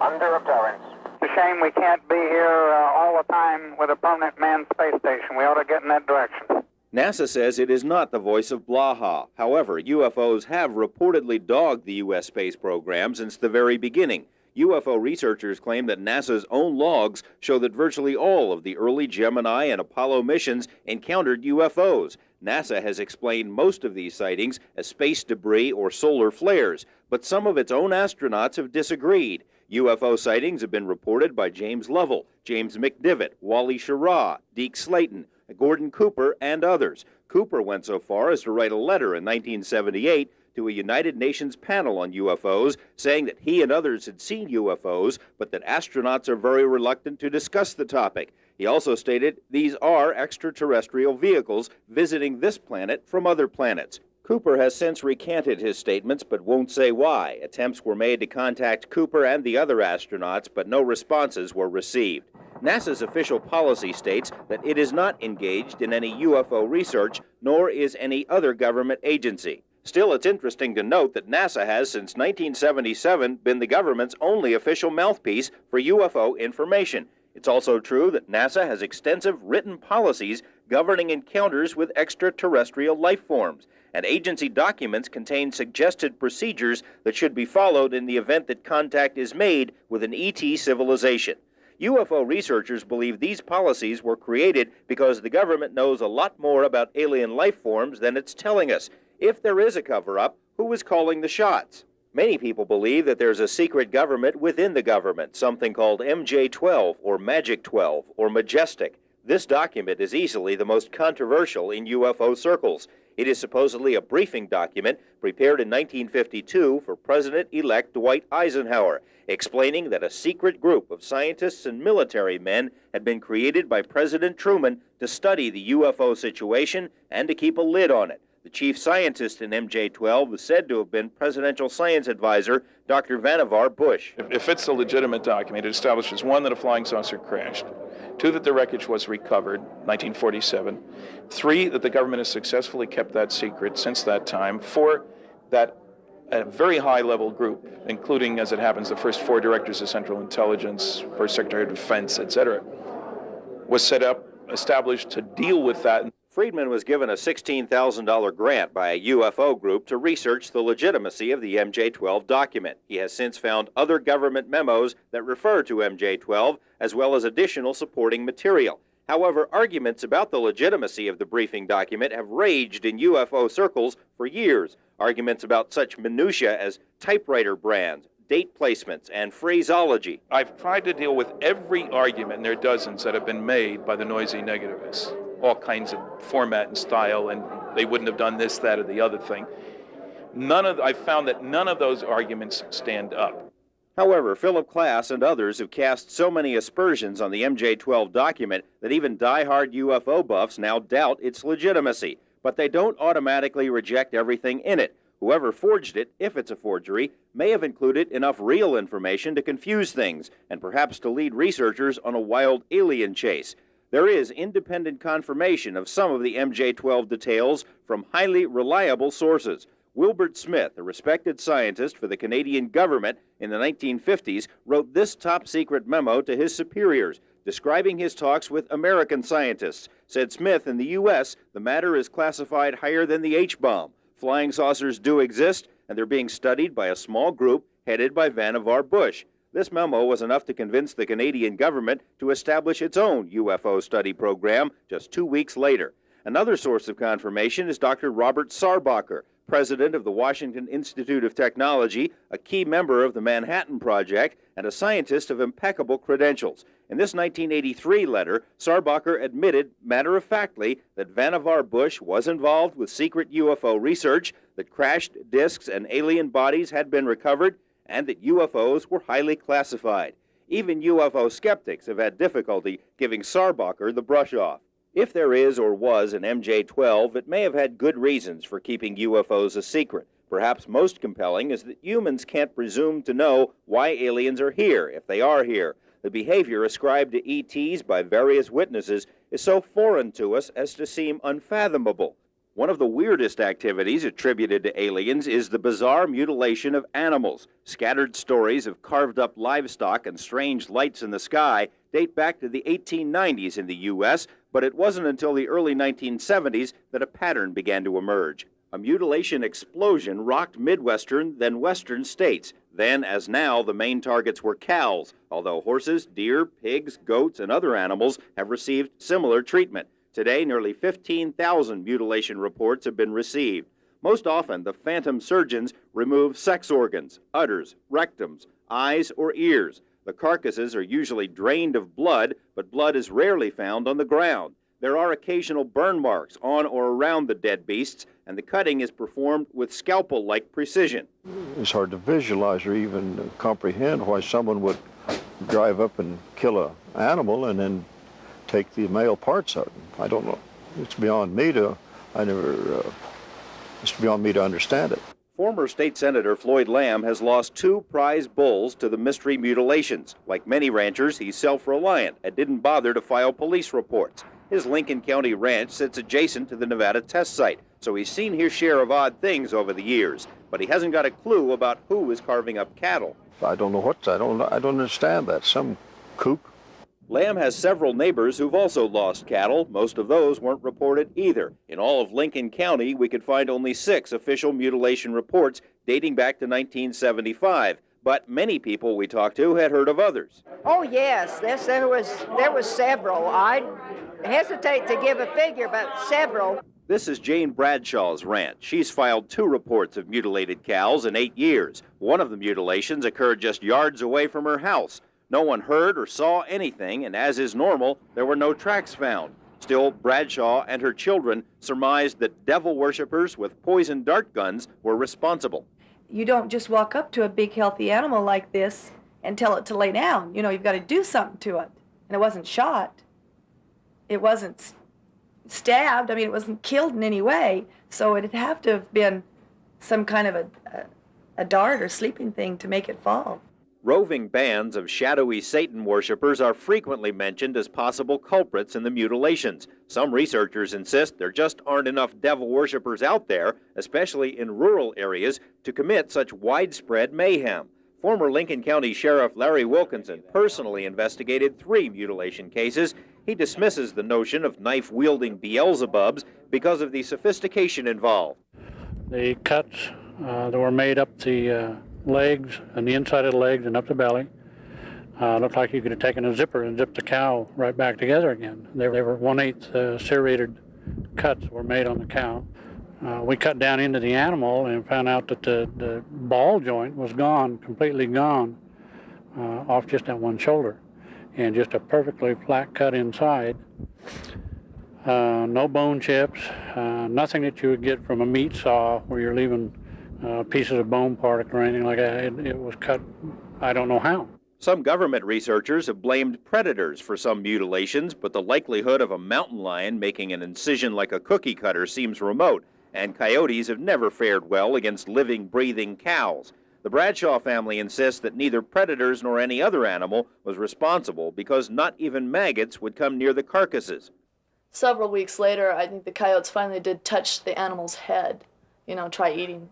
under observance. It's a shame we can't be here all the time with a permanent manned space station. We ought to get in that direction. NASA says it is not the voice of Blaha. However, UFOs have reportedly dogged the U.S. space program since the very beginning. UFO researchers claim that NASA's own logs show that virtually all of the early Gemini and Apollo missions encountered UFOs. NASA has explained most of these sightings as space debris or solar flares, but some of its own astronauts have disagreed. UFO sightings have been reported by James Lovell, James McDivitt, Wally Schirra, Deke Slayton, Gordon Cooper, and others. Cooper went so far as to write a letter in 1978 to a United Nations panel on UFOs, saying that he and others had seen UFOs, but that astronauts are very reluctant to discuss the topic. He also stated these are extraterrestrial vehicles visiting this planet from other planets. Cooper has since recanted his statements, but won't say why. Attempts were made to contact Cooper and the other astronauts, but no responses were received. NASA's official policy states that it is not engaged in any UFO research, nor is any other government agency. Still, it's interesting to note that NASA has, since 1977, been the government's only official mouthpiece for UFO information. It's also true that NASA has extensive written policies governing encounters with extraterrestrial life forms, and agency documents contain suggested procedures that should be followed in the event that contact is made with an ET civilization. UFO researchers believe these policies were created because the government knows a lot more about alien life forms than it's telling us. If there is a cover-up, who is calling the shots? Many people believe that there's a secret government within the government, something called MJ-12 or Magic 12 or Majestic. This document is easily the most controversial in UFO circles. It is supposedly a briefing document prepared in 1952 for President-elect Dwight Eisenhower, explaining that a secret group of scientists and military men had been created by President Truman to study the UFO situation and to keep a lid on it. The chief scientist in MJ-12 was said to have been presidential science advisor Dr. Vannevar Bush. If it's a legitimate document, it establishes, one, that a flying saucer crashed, two, that the wreckage was recovered, 1947, three, that the government has successfully kept that secret since that time, four, that a very high-level group, including, as it happens, the first four directors of Central Intelligence, first Secretary of Defense, etc., was set up, established to deal with that. Friedman was given a $16,000 grant by a UFO group to research the legitimacy of the MJ-12 document. He has since found other government memos that refer to MJ-12, as well as additional supporting material. However, arguments about the legitimacy of the briefing document have raged in UFO circles for years. Arguments about such minutiae as typewriter brands, date placements, and phraseology. I've tried to deal with every argument, and there are dozens that have been made by the noisy negativists. All kinds of format and style, and they wouldn't have done this, that, or the other thing. I've found that none of those arguments stand up. However, Philip Klass and others have cast so many aspersions on the MJ-12 document that even die-hard UFO buffs now doubt its legitimacy. But they don't automatically reject everything in it. Whoever forged it, if it's a forgery, may have included enough real information to confuse things, and perhaps to lead researchers on a wild alien chase. There is independent confirmation of some of the MJ-12 details from highly reliable sources. Wilbert Smith, a respected scientist for the Canadian government in the 1950s, wrote this top-secret memo to his superiors, describing his talks with American scientists. Said Smith, in the U.S., the matter is classified higher than the H-bomb. Flying saucers do exist, and they're being studied by a small group headed by Vannevar Bush. This memo was enough to convince the Canadian government to establish its own UFO study program just 2 weeks later. Another source of confirmation is Dr. Robert Sarbacher, president of the Washington Institute of Technology, a key member of the Manhattan Project, and a scientist of impeccable credentials. In this 1983 letter, Sarbacher admitted matter-of-factly that Vannevar Bush was involved with secret UFO research, that crashed disks and alien bodies had been recovered, and that UFOs were highly classified. Even UFO skeptics have had difficulty giving Sarbacher the brush off. If there is or was an MJ-12, it may have had good reasons for keeping UFOs a secret. Perhaps most compelling is that humans can't presume to know why aliens are here, if they are here. The behavior ascribed to ETs by various witnesses is so foreign to us as to seem unfathomable. One of the weirdest activities attributed to aliens is the bizarre mutilation of animals. Scattered stories of carved-up livestock and strange lights in the sky date back to the 1890s in the U.S., but it wasn't until the early 1970s that a pattern began to emerge. A mutilation explosion rocked Midwestern, then Western states. Then, as now, the main targets were cows, although horses, deer, pigs, goats, and other animals have received similar treatment. Today, nearly 15,000 mutilation reports have been received. Most often, the phantom surgeons remove sex organs, udders, rectums, eyes, or ears. The carcasses are usually drained of blood, but blood is rarely found on the ground. There are occasional burn marks on or around the dead beasts, and the cutting is performed with scalpel-like precision. It's hard to visualize or even comprehend why someone would drive up and kill an animal and then take the male parts out. I don't know. It's beyond me to, it's beyond me to understand it. Former State Senator Floyd Lamb has lost 2 prize bulls to the mystery mutilations. Like many ranchers, he's self-reliant and didn't bother to file police reports. His Lincoln County ranch sits adjacent to the Nevada test site, so he's seen his share of odd things over the years, but he hasn't got a clue about who is carving up cattle. I don't know what, I don't understand that. Some kook. Lamb has several neighbors who've also lost cattle. Most of those weren't reported either. In all of Lincoln County, we could find only 6 official mutilation reports dating back to 1975. But many people we talked to had heard of others. Oh yes, there was several. I'd hesitate to give a figure, but several. This is Jane Bradshaw's ranch. She's filed 2 reports of mutilated cows in 8 years. One of the mutilations occurred just yards away from her house. No one heard or saw anything, and as is normal, there were no tracks found. Still, Bradshaw and her children surmised that devil worshippers with poison dart guns were responsible. You don't just walk up to a big healthy animal like this and tell it to lay down. You know, you've got to do something to it. And it wasn't shot. It wasn't stabbed. I mean, it wasn't killed in any way. So it'd have to have been some kind of a dart or sleeping thing to make it fall. Roving bands of shadowy Satan worshippers are frequently mentioned as possible culprits in the mutilations. Some researchers insist there just aren't enough devil worshippers out there, especially in rural areas, to commit such widespread mayhem. Former Lincoln County Sheriff Larry Wilkinson personally investigated 3 mutilation cases. He dismisses the notion of knife-wielding Beelzebubs because of the sophistication involved. The cuts that were made up the legs and the inside of the legs and up the belly. Looked like you could have taken a zipper and zipped the cow right back together again. They were 1/8 serrated cuts were made on the cow. We cut down into the animal and found out that the ball joint was gone, completely gone, off just that one shoulder, and just a perfectly flat cut inside. No bone chips, nothing that you would get from a meat saw where you're leaving pieces of bone part or anything like that. It was cut, I don't know how. Some government researchers have blamed predators for some mutilations, but the likelihood of a mountain lion making an incision like a cookie cutter seems remote, and coyotes have never fared well against living, breathing cows. The Bradshaw family insists that neither predators nor any other animal was responsible because not even maggots would come near the carcasses. Several weeks later, I think the coyotes finally did touch the animal's head, try eating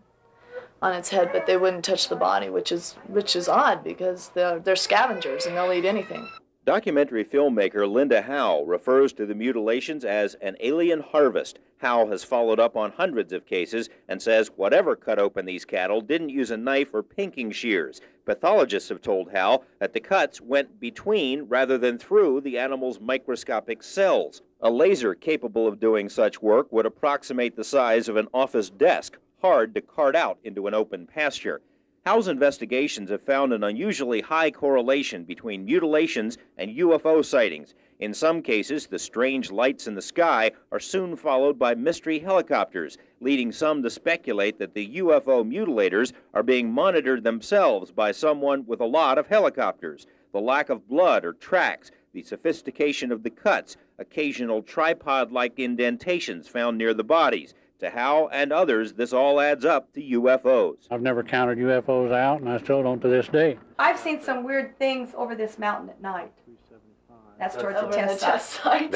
on its head, but they wouldn't touch the body, which is odd because they're scavengers and they'll eat anything. Documentary filmmaker Linda Howe refers to the mutilations as an alien harvest. Howe has followed up on hundreds of cases and says whatever cut open these cattle didn't use a knife or pinking shears. Pathologists have told Howe that the cuts went between rather than through the animal's microscopic cells. A laser capable of doing such work would approximate the size of an office desk, hard to cart out into an open pasture. Howe's investigations have found an unusually high correlation between mutilations and UFO sightings. In some cases, the strange lights in the sky are soon followed by mystery helicopters, leading some to speculate that the UFO mutilators are being monitored themselves by someone with a lot of helicopters. The lack of blood or tracks, the sophistication of the cuts, occasional tripod-like indentations found near the bodies. To Howe and others, this all adds up to UFOs. I've never counted UFOs out, and I still don't to this day. I've seen some weird things over this mountain at night. That's towards the test site.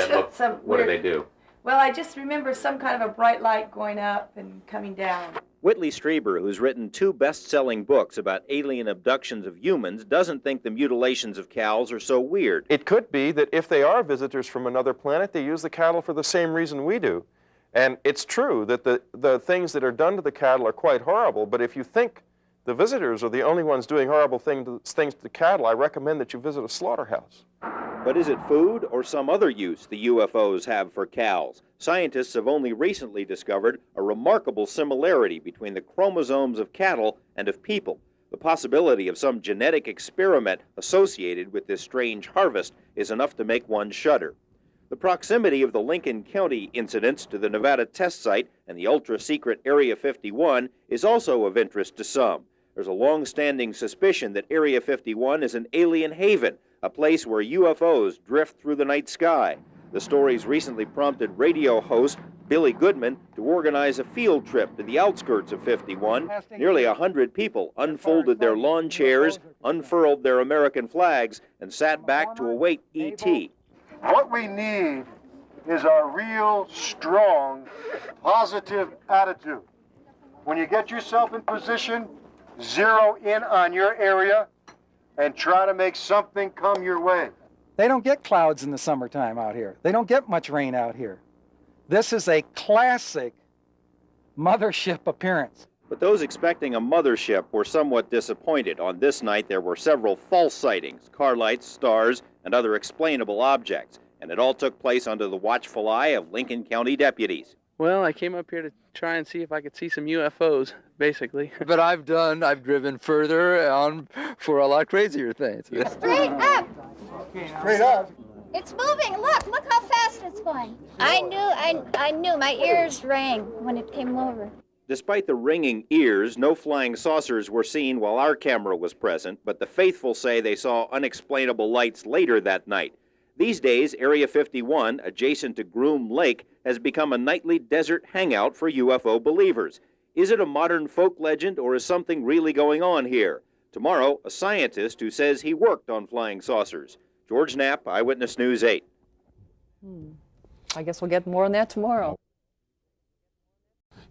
What do they do? Well, I just remember some kind of a bright light going up and coming down. Whitley Strieber, who's written 2 best-selling books about alien abductions of humans, doesn't think the mutilations of cows are so weird. It could be that if they are visitors from another planet, they use the cattle for the same reason we do. And it's true that the things that are done to the cattle are quite horrible, but if you think the visitors are the only ones doing horrible things to cattle, I recommend that you visit a slaughterhouse. But is it food or some other use the UFOs have for cows? Scientists have only recently discovered a remarkable similarity between the chromosomes of cattle and of people. The possibility of some genetic experiment associated with this strange harvest is enough to make one shudder. The proximity of the Lincoln County incidents to the Nevada test site and the ultra-secret Area 51 is also of interest to some. There's a long-standing suspicion that Area 51 is an alien haven, a place where UFOs drift through the night sky. The stories recently prompted radio host Billy Goodman to organize a field trip to the outskirts of 51. Nearly 100 people unfolded their lawn chairs, unfurled their American flags, and sat back to await E.T. What we need is a real strong, positive attitude. When you get yourself in position, zero in on your area and try to make something come your way. They don't get clouds in the summertime out here. They don't get much rain out here. This is a classic mothership appearance. But those expecting a mothership were somewhat disappointed. On this night, there were several false sightings, car lights, stars, and other explainable objects. And it all took place under the watchful eye of Lincoln County deputies. Well, I came up here to try and see if I could see some UFOs, basically. But I've driven further on for a lot crazier things. Straight up! Straight up! It's moving. Look how fast it's going. I knew. My ears rang when it came over. Despite the ringing ears, no flying saucers were seen while our camera was present, but the faithful say they saw unexplainable lights later that night. These days, Area 51, adjacent to Groom Lake, has become a nightly desert hangout for UFO believers. Is it a modern folk legend, or is something really going on here? Tomorrow, a scientist who says he worked on flying saucers. George Knapp, Eyewitness News 8. I guess we'll get more on that tomorrow.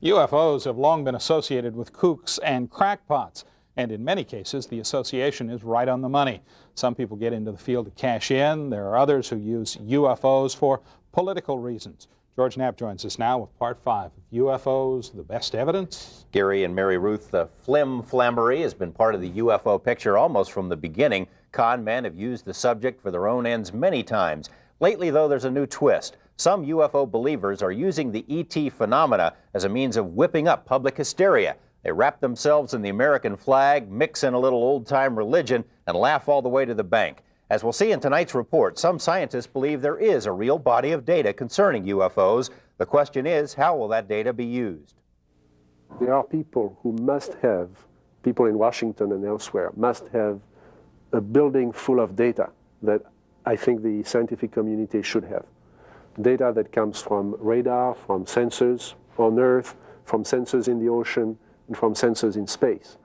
UFOs have long been associated with kooks and crackpots, and in many cases the association is right on the money. Some people get into the field to cash in. There are others who use UFOs for political reasons. George Knapp joins us now with Part 5 of UFOs, the best evidence. Gary and Mary Ruth, the flim-flammery has been part of the UFO picture almost from the beginning. Con men have used the subject for their own ends many times. Lately, though, there's a new twist. Some UFO believers are using the ET phenomena as a means of whipping up public hysteria. They wrap themselves in the American flag, mix in a little old-time religion, and laugh all the way to the bank. As we'll see in tonight's report, some scientists believe there is a real body of data concerning UFOs. The question is, how will that data be used? There are people who must have, people in Washington and elsewhere, must have a building full of data that I think the scientific community should have. Data that comes from radar, from sensors on Earth, from sensors in the ocean, and from sensors in space.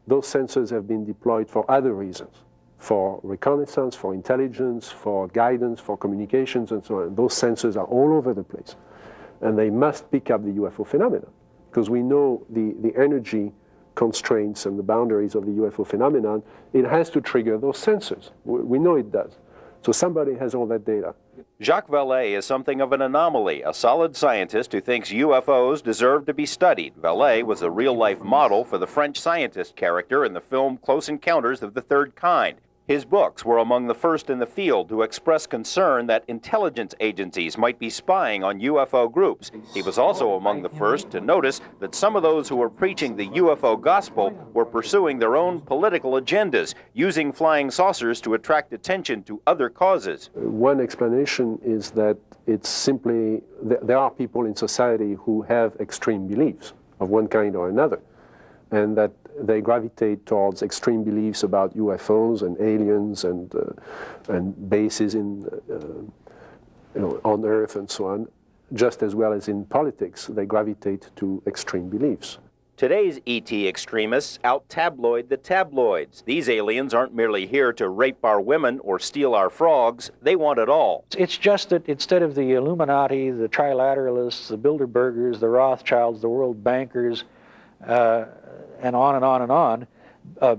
Those sensors have been deployed for other reasons, for reconnaissance, for intelligence, for guidance, for communications, and so on. Those sensors are all over the place. And they must pick up the UFO phenomenon, because we know the energy constraints and the boundaries of the UFO phenomenon. It has to trigger those sensors. We know it does. So somebody has all that data. Jacques Vallée is something of an anomaly, a solid scientist who thinks UFOs deserve to be studied. Vallée was a real-life model for the French scientist character in the film Close Encounters of the Third Kind. His books were among the first in the field to express concern that intelligence agencies might be spying on UFO groups. He was also among the first to notice that some of those who were preaching the UFO gospel were pursuing their own political agendas, using flying saucers to attract attention to other causes. One explanation is that it's simply, there are people in society who have extreme beliefs of one kind or another, and that they gravitate towards extreme beliefs about UFOs and aliens and bases in, on Earth and so on, just as well as in politics. They gravitate to extreme beliefs. Today's ET extremists out-tabloid the tabloids. These aliens aren't merely here to rape our women or steal our frogs. They want it all. It's just that instead of the Illuminati, the Trilateralists, the Bilderbergers, the Rothschilds, the world bankers, and on and on and on,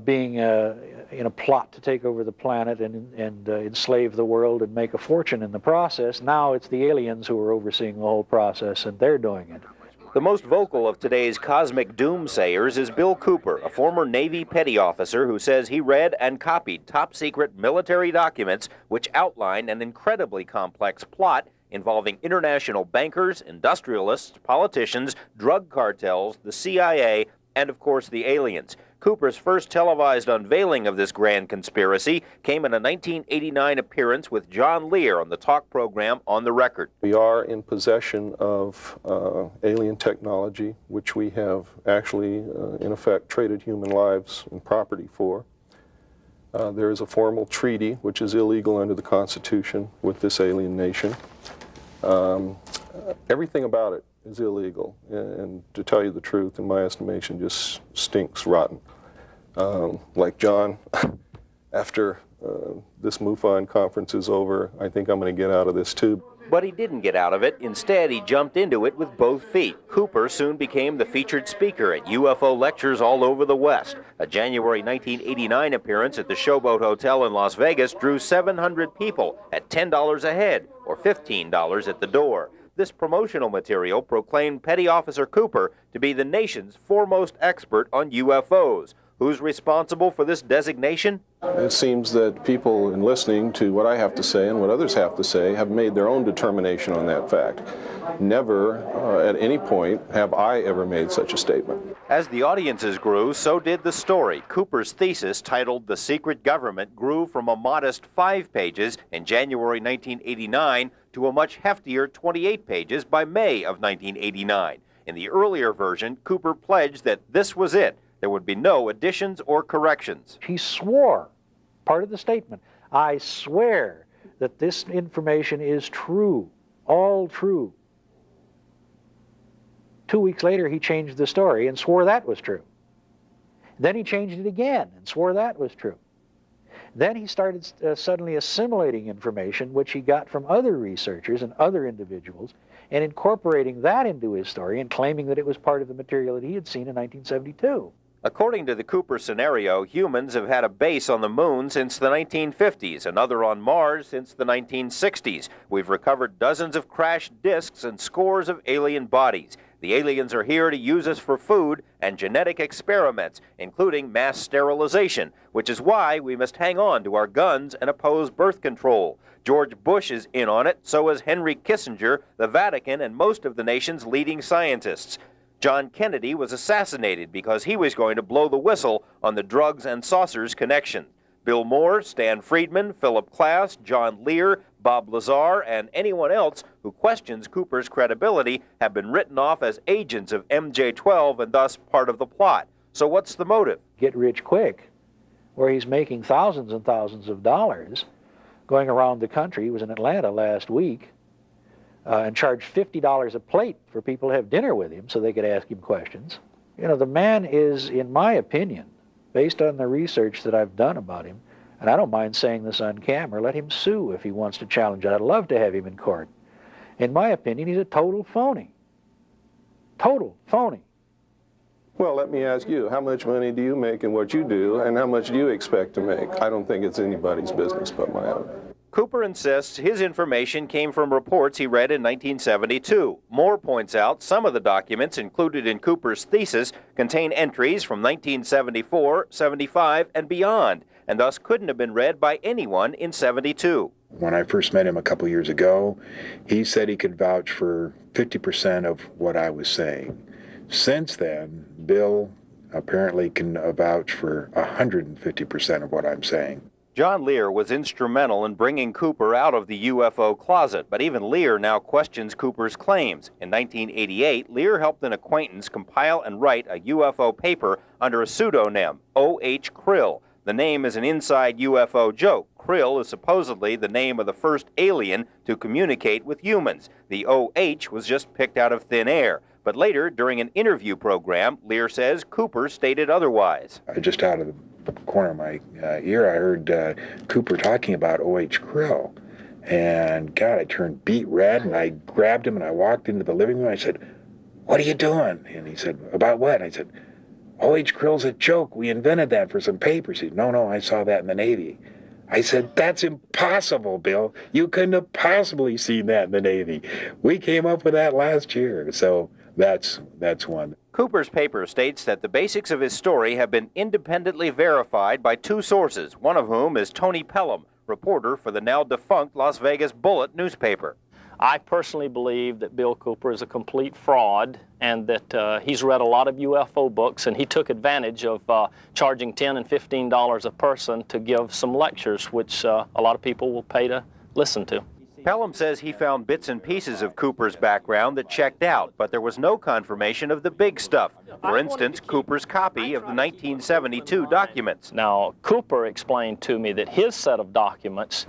being in a plot to take over the planet and enslave the world and make a fortune in the process. Now it's the aliens who are overseeing the whole process, and they're doing it. The most vocal of today's cosmic doomsayers is Bill Cooper, a former Navy petty officer who says he read and copied top-secret military documents which outline an incredibly complex plot involving international bankers, industrialists, politicians, drug cartels, the CIA, and of course the aliens. Cooper's first televised unveiling of this grand conspiracy came in a 1989 appearance with John Lear on the talk program On the Record. We are in possession of alien technology, which we have actually, in effect, traded human lives and property for. There is a formal treaty, which is illegal under the Constitution, with this alien nation. Everything about it is illegal, and to tell you the truth, in my estimation, just stinks rotten. Like John, after this MUFON conference is over, I think I'm going to get out of this too. But he didn't get out of it. Instead, he jumped into it with both feet. Cooper soon became the featured speaker at UFO lectures all over the West. A January 1989 appearance at the Showboat Hotel in Las Vegas drew 700 people at $10 a head, or $15 at the door. This promotional material proclaimed Petty Officer Cooper to be the nation's foremost expert on UFOs. Who's responsible for this designation? It seems that people, in listening to what I have to say and what others have to say, have made their own determination on that fact. Never, at any point, have I ever made such a statement. As the audiences grew, so did the story. Cooper's thesis, titled The Secret Government, grew from a modest 5 pages in January 1989 to a much heftier 28 pages by May of 1989. In the earlier version, Cooper pledged that this was it. There would be no additions or corrections. He swore, part of the statement, I swear that this information is true, all true. 2 weeks later, he changed the story and swore that was true. Then he changed it again and swore that was true. Then he started suddenly assimilating information which he got from other researchers and other individuals and incorporating that into his story and claiming that it was part of the material that he had seen in 1972. According to the Cooper scenario, humans have had a base on the moon since the 1950s, another on Mars since the 1960s. We've recovered dozens of crashed disks and scores of alien bodies. The aliens are here to use us for food and genetic experiments, including mass sterilization, which is why we must hang on to our guns and oppose birth control. George Bush is in on it, so is Henry Kissinger, the Vatican, and most of the nation's leading scientists. John Kennedy was assassinated because he was going to blow the whistle on the drugs and saucers connection. Bill Moore, Stan Friedman, Philip Klass, John Lear, Bob Lazar, and anyone else who questions Cooper's credibility have been written off as agents of MJ-12 and thus part of the plot. So what's the motive? Get rich quick, where he's making thousands and thousands of dollars going around the country. He was in Atlanta last week. And charged $50 a plate for people to have dinner with him so they could ask him questions. You know, the man is, in my opinion, based on the research that I've done about him, and I don't mind saying this on camera, let him sue if he wants to challenge it. I'd love to have him in court. In my opinion, he's a total phony. Total phony. Well, let me ask you, how much money do you make in what you do, and how much do you expect to make? I don't think it's anybody's business but my own. Cooper insists his information came from reports he read in 1972. Moore points out some of the documents included in Cooper's thesis contain entries from 1974, 75, and beyond, and thus couldn't have been read by anyone in 72. When I first met him a couple years ago, he said he could vouch for 50% of what I was saying. Since then, Bill apparently can vouch for 150% of what I'm saying. John Lear was instrumental in bringing Cooper out of the UFO closet, but even Lear now questions Cooper's claims. In 1988, Lear helped an acquaintance compile and write a UFO paper under a pseudonym, O.H. Krill. The name is an inside UFO joke. Krill is supposedly the name of the first alien to communicate with humans. The O.H. was just picked out of thin air. But later, during an interview program, Lear says Cooper stated otherwise. Just out of the corner of my ear, I heard Cooper talking about O.H. Krill. And God, I turned beet red, and I grabbed him and I walked into the living room. I said, "What are you doing?" And he said, "About what?" And I said, "O.H. Krill's a joke. We invented that for some papers." He said, "No, I saw that in the Navy." I said, "That's impossible, Bill. You couldn't have possibly seen that in the Navy. We came up with that last year." So that's one. Cooper's paper states that the basics of his story have been independently verified by two sources, one of whom is Tony Pelham, reporter for the now defunct Las Vegas Bullet newspaper. I personally believe that Bill Cooper is a complete fraud and that he's read a lot of UFO books, and he took advantage of charging $10 and $15 a person to give some lectures, which a lot of people will pay to listen to. Pelham says he found bits and pieces of Cooper's background that checked out, but there was no confirmation of the big stuff. For instance, Cooper's copy of the 1972 documents. Now, Cooper explained to me that his set of documents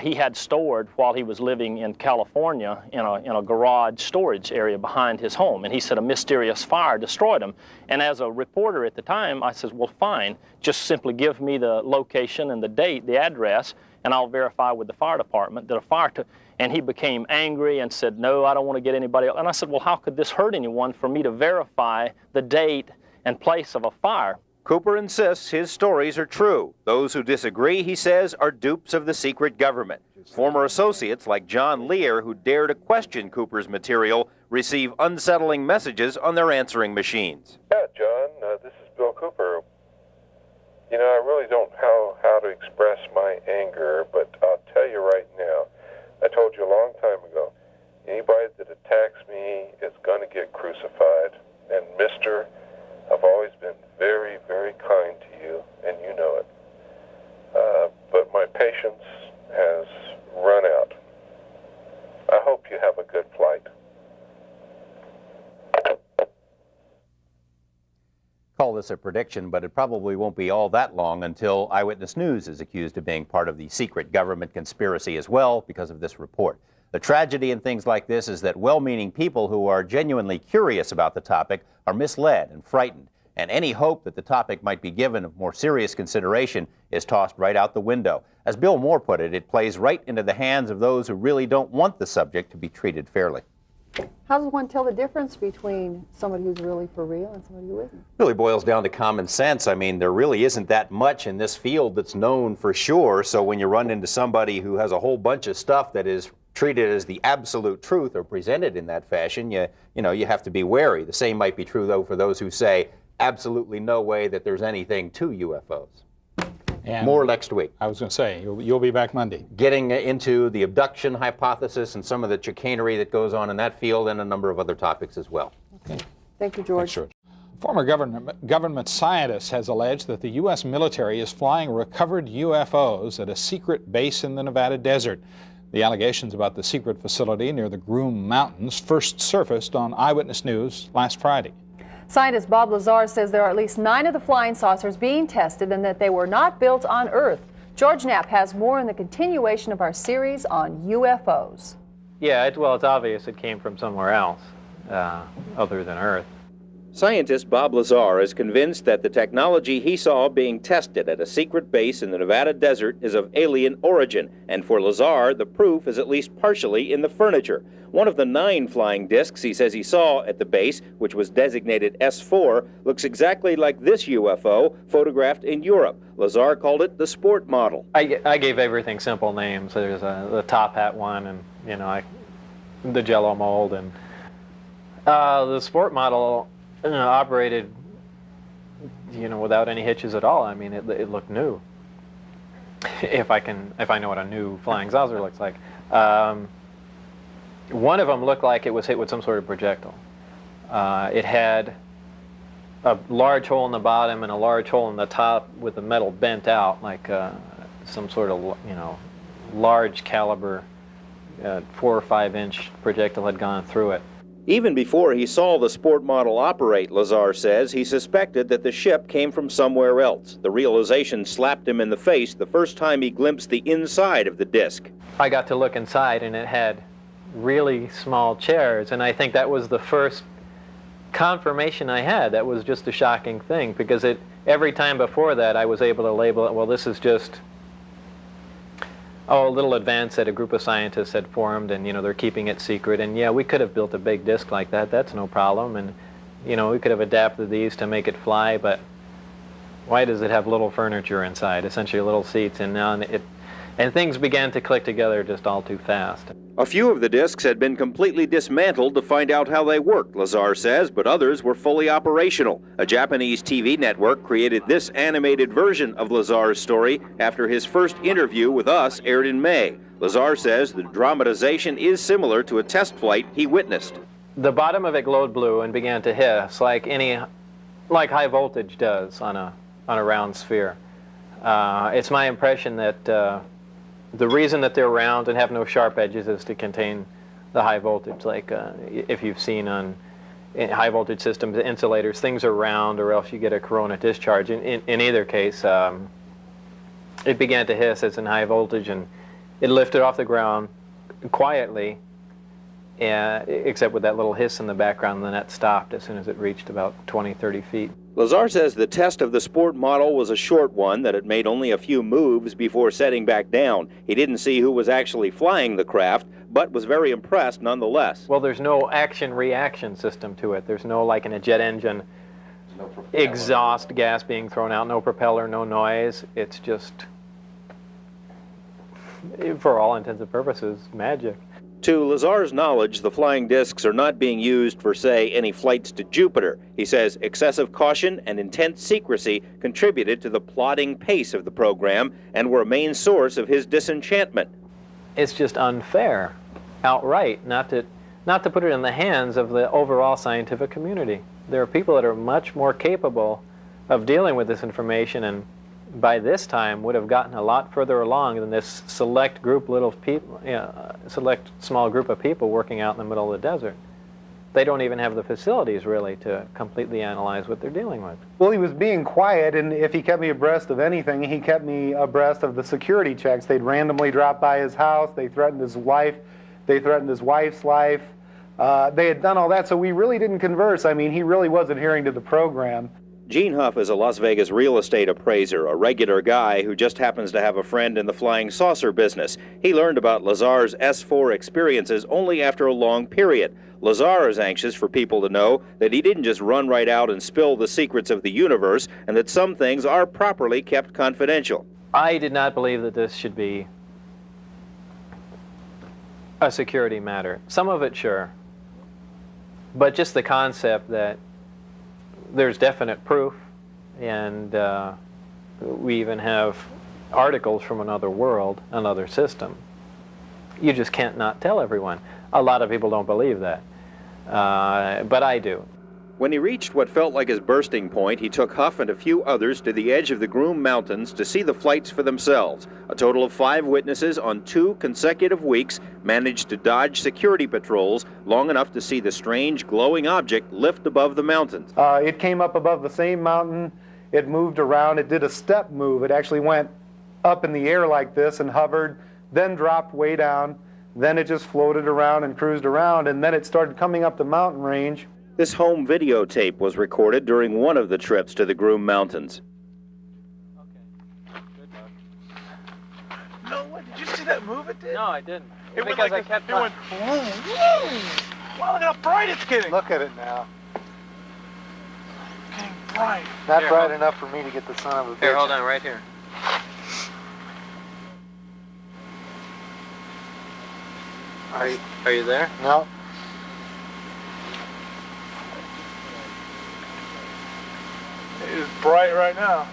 he had stored while he was living in California in a garage storage area behind his home. And he said a mysterious fire destroyed them. And as a reporter at the time, I said, well, fine, just simply give me the location and the date, the address, and I'll verify with the fire department that a fire took. And he became angry and said, no, I don't want to get anybody else. And I said, well, how could this hurt anyone for me to verify the date and place of a fire? Cooper insists his stories are true. Those who disagree, he says, are dupes of the secret government. Former associates like John Lear, who dare to question Cooper's material, receive unsettling messages on their answering machines. Yeah, John, this is Bill Cooper. You know, I really don't know how to express my anger, but I'll tell you right now, I told you a long time ago, anybody that attacks me is going to get crucified. And mister, I've always been very, very kind to you, and you know it. But my patience has run out. I hope you have a good flight. Call this a prediction, but it probably won't be all that long until Eyewitness News is accused of being part of the secret government conspiracy as well because of this report. The tragedy in things like this is that well-meaning people who are genuinely curious about the topic are misled and frightened, and any hope that the topic might be given of more serious consideration is tossed right out the window. As Bill Moore put it, it plays right into the hands of those who really don't want the subject to be treated fairly. How does one tell the difference between somebody who's really for real and somebody who isn't? Really boils down to common sense. I mean, there really isn't that much in this field that's known for sure, so when you run into somebody who has a whole bunch of stuff that is treated as the absolute truth or presented in that fashion, you have to be wary. The same might be true, though, for those who say absolutely no way that there's anything to UFOs. And more next week. I was going to say, you'll be back Monday. Getting into the abduction hypothesis and some of the chicanery that goes on in that field and a number of other topics as well. Okay. Thank you, George. Thanks, George. Former government scientist has alleged that the U.S. military is flying recovered UFOs at a secret base in the Nevada desert. The allegations about the secret facility near the Groom Mountains first surfaced on Eyewitness News last Friday. Scientist Bob Lazar says there are at least 9 of the flying saucers being tested and that they were not built on Earth. George Knapp has more in the continuation of our series on UFOs. Yeah, it's obvious it came from somewhere else other than Earth. Scientist Bob Lazar is convinced that the technology he saw being tested at a secret base in the Nevada desert is of alien origin, and for Lazar, the proof is at least partially in the furniture. One of the 9 flying discs he says he saw at the base, which was designated S4, looks exactly like this UFO photographed in Europe. Lazar called it the sport model. I gave everything simple names. There's the top hat one, and the Jello mold, and the sport model operated, without any hitches at all. I mean, it looked new. If I know what a new flying saucer looks like. One of them looked like it was hit with some sort of projectile. It had a large hole in the bottom and a large hole in the top with the metal bent out, like some sort of, large caliber 4 or 5 inch projectile had gone through it. Even before he saw the sport model operate, Lazar says, he suspected that the ship came from somewhere else. The realization slapped him in the face the first time he glimpsed the inside of the disc. I got to look inside, and it had really small chairs, and I think that was the first confirmation I had. That was just a shocking thing, because every time before that I was able to label it, well, this is just a little advance that a group of scientists had formed, and they're keeping it secret, and yeah, we could have built a big disc like that, that's no problem, and we could have adapted these to make it fly, but why does it have little furniture inside, essentially little seats, and things began to click together just all too fast. A few of the discs had been completely dismantled to find out how they worked, Lazar says, but others were fully operational. A Japanese TV network created this animated version of Lazar's story after his first interview with us aired in May. Lazar says the dramatization is similar to a test flight he witnessed. The bottom of it glowed blue and began to hiss like high voltage does on a round sphere. It's my impression that the reason that they're round and have no sharp edges is to contain the high voltage. Like if you've seen on high voltage systems, insulators, things are round or else you get a corona discharge. In either case, it began to hiss. It's in high voltage, and it lifted off the ground quietly, except with that little hiss in the background, and then that stopped as soon as it reached about 20, 30 feet. Lazar says the test of the sport model was a short one, that it made only a few moves before setting back down. He didn't see who was actually flying the craft, but was very impressed nonetheless. Well, there's no action-reaction system to it. There's no, like in a jet engine, exhaust gas being thrown out, no propeller, no noise. It's just, for all intents and purposes, magic. To Lazar's knowledge, the flying discs are not being used for, say, any flights to Jupiter. He says excessive caution and intense secrecy contributed to the plodding pace of the program and were a main source of his disenchantment. It's just unfair, outright, not to put it in the hands of the overall scientific community. There are people that are much more capable of dealing with this information, and by this time would have gotten a lot further along than this select small group of people working out in the middle of the desert. They don't even have the facilities really to completely analyze what they're dealing with. Well, he was being quiet, and if he kept me abreast of anything, he kept me abreast of the security checks. They'd randomly drop by his house. They threatened his wife. They threatened his wife's life. They had done all that, so we really didn't converse. I mean, he really was adhering to the program. Gene Huff is a Las Vegas real estate appraiser, a regular guy who just happens to have a friend in the flying saucer business. He learned about Lazar's S4 experiences only after a long period. Lazar is anxious for people to know that he didn't just run right out and spill the secrets of the universe, and that some things are properly kept confidential. I did not believe that this should be a security matter. Some of it, sure. But just the concept that there's definite proof, and we even have articles from another world, another system. You just can't not tell everyone. A lot of people don't believe that, but I do. When he reached what felt like his bursting point, he took Huff and a few others to the edge of the Groom Mountains to see the flights for themselves. A total of 5 witnesses on 2 consecutive weeks managed to dodge security patrols long enough to see the strange glowing object lift above the mountains. It came up above the same mountain. It moved around. It did a step move. It actually went up in the air like this and hovered, then dropped way down. Then it just floated around and cruised around, and then it started coming up the mountain range. This home videotape was recorded during one of the trips to the Groom Mountains. No way, did you see that move it did? No, I didn't. It went like it went boom, boom. Wow, look how bright it's getting. Look at it now. Getting bright. Not bright enough for me to get the son of a bitch. Here, hold on, right here. Are you there? No. It is bright right now.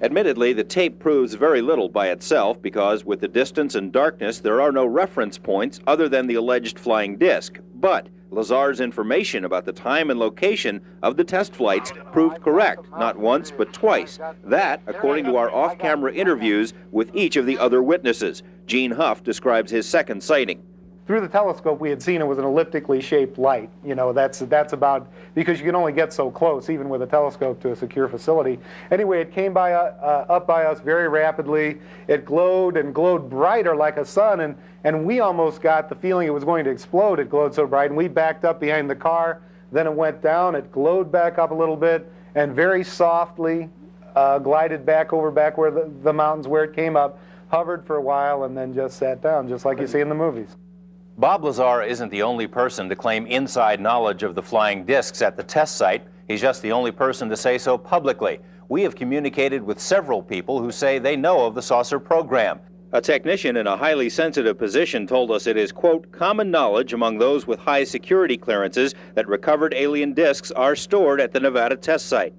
Admittedly, the tape proves very little by itself because with the distance and darkness, there are no reference points other than the alleged flying disc. But Lazar's information about the time and location of the test flights proved correct, not once but twice. That, according to our off-camera interviews with each of the other witnesses. Gene Huff describes his second sighting. Through the telescope, we had seen it was an elliptically shaped light. You know, that's about, because you can only get so close, even with a telescope, to a secure facility. Anyway, it came by up by us very rapidly. It glowed and glowed brighter like a sun, and we almost got the feeling it was going to explode. It glowed so bright, and we backed up behind the car. Then it went down. It glowed back up a little bit, and very softly glided back over back where the mountains where it came up, hovered for a while, and then just sat down, just like you see in the movies. Bob Lazar isn't the only person to claim inside knowledge of the flying discs at the test site. He's just the only person to say so publicly. We have communicated with several people who say they know of the saucer program. A technician in a highly sensitive position told us it is, quote, common knowledge among those with high security clearances that recovered alien discs are stored at the Nevada test site.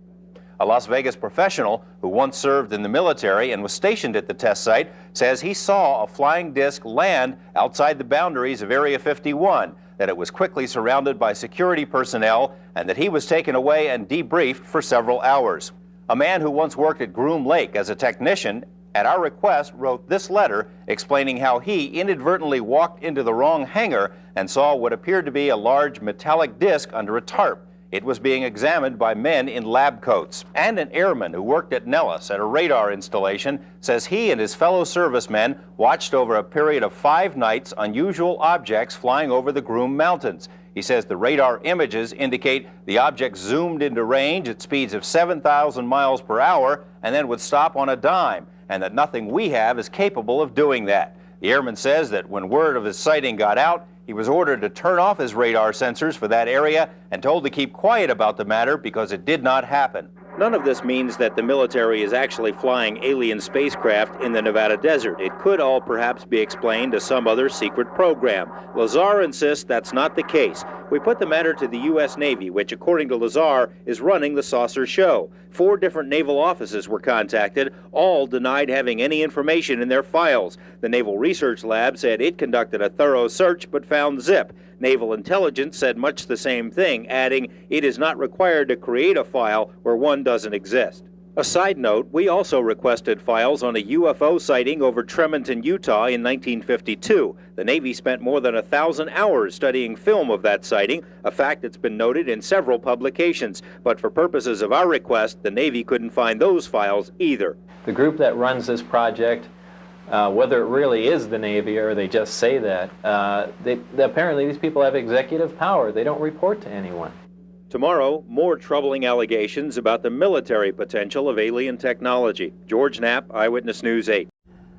A Las Vegas professional who once served in the military and was stationed at the test site says he saw a flying disc land outside the boundaries of Area 51, that it was quickly surrounded by security personnel, and that he was taken away and debriefed for several hours. A man who once worked at Groom Lake as a technician, at our request, wrote this letter explaining how he inadvertently walked into the wrong hangar and saw what appeared to be a large metallic disc under a tarp. It was being examined by men in lab coats. And an airman who worked at Nellis at a radar installation says he and his fellow servicemen watched over a period of 5 nights unusual objects flying over the Groom Mountains. He says the radar images indicate the object zoomed into range at speeds of 7,000 miles per hour and then would stop on a dime, and that nothing we have is capable of doing that. The airman says that when word of his sighting got out, he was ordered to turn off his radar sensors for that area and told to keep quiet about the matter because it did not happen. None of this means that the military is actually flying alien spacecraft in the Nevada desert. It could all perhaps be explained to some other secret program. Lazar insists that's not the case. We put the matter to the U.S. Navy, which, according to Lazar, is running the saucer show. 4 different naval offices were contacted. All denied having any information in their files. The Naval Research Lab said it conducted a thorough search but found zip. Naval Intelligence said much the same thing, adding it is not required to create a file where one doesn't exist. A side note, we also requested files on a UFO sighting over Tremonton, Utah in 1952. The Navy spent more than 1,000 hours studying film of that sighting, a fact that's been noted in several publications. But for purposes of our request, the Navy couldn't find those files either. The group that runs this project, whether it really is the Navy or they just say that, apparently these people have executive power. They don't report to anyone. Tomorrow, more troubling allegations about the military potential of alien technology. George Knapp, Eyewitness News 8.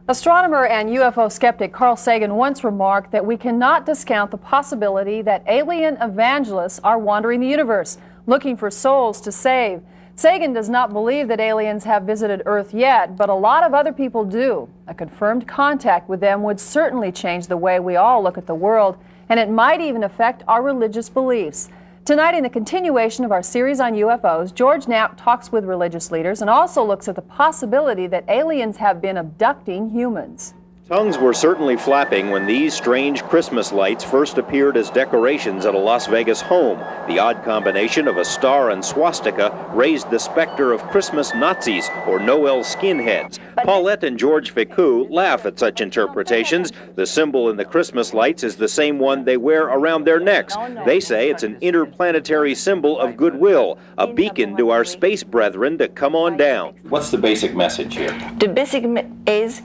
Astronomer and UFO skeptic Carl Sagan once remarked that we cannot discount the possibility that alien evangelists are wandering the universe, looking for souls to save. Sagan does not believe that aliens have visited Earth yet, but a lot of other people do. A confirmed contact with them would certainly change the way we all look at the world, and it might even affect our religious beliefs. Tonight, in the continuation of our series on UFOs, George Knapp talks with religious leaders and also looks at the possibility that aliens have been abducting humans. Tongues were certainly flapping when these strange Christmas lights first appeared as decorations at a Las Vegas home. The odd combination of a star and swastika raised the specter of Christmas Nazis or Noel skinheads. Paulette and George Ficou laugh at such interpretations. The symbol in the Christmas lights is the same one they wear around their necks. They say it's an interplanetary symbol of goodwill, a beacon to our space brethren to come on down. What's the basic message here? The basic is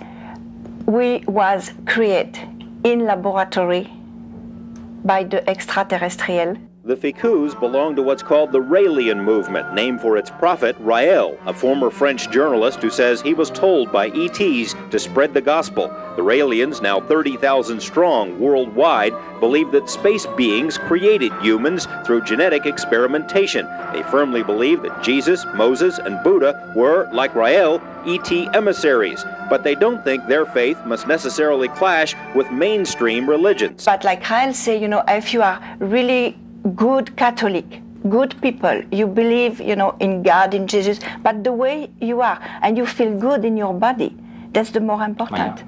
we was created in laboratory by the extraterrestrial. The Ficous belong to what's called the Raelian movement, named for its prophet Rael, a former French journalist who says he was told by ETs to spread the gospel. The Raelians, now 30,000 strong worldwide, believe that space beings created humans through genetic experimentation. They firmly believe that Jesus, Moses, and Buddha were, like Rael, ET emissaries, but they don't think their faith must necessarily clash with mainstream religions. But like Rael say, if you are really good Catholic, good people, you believe, in God, in Jesus, but the way you are, and you feel good in your body, that's the more important.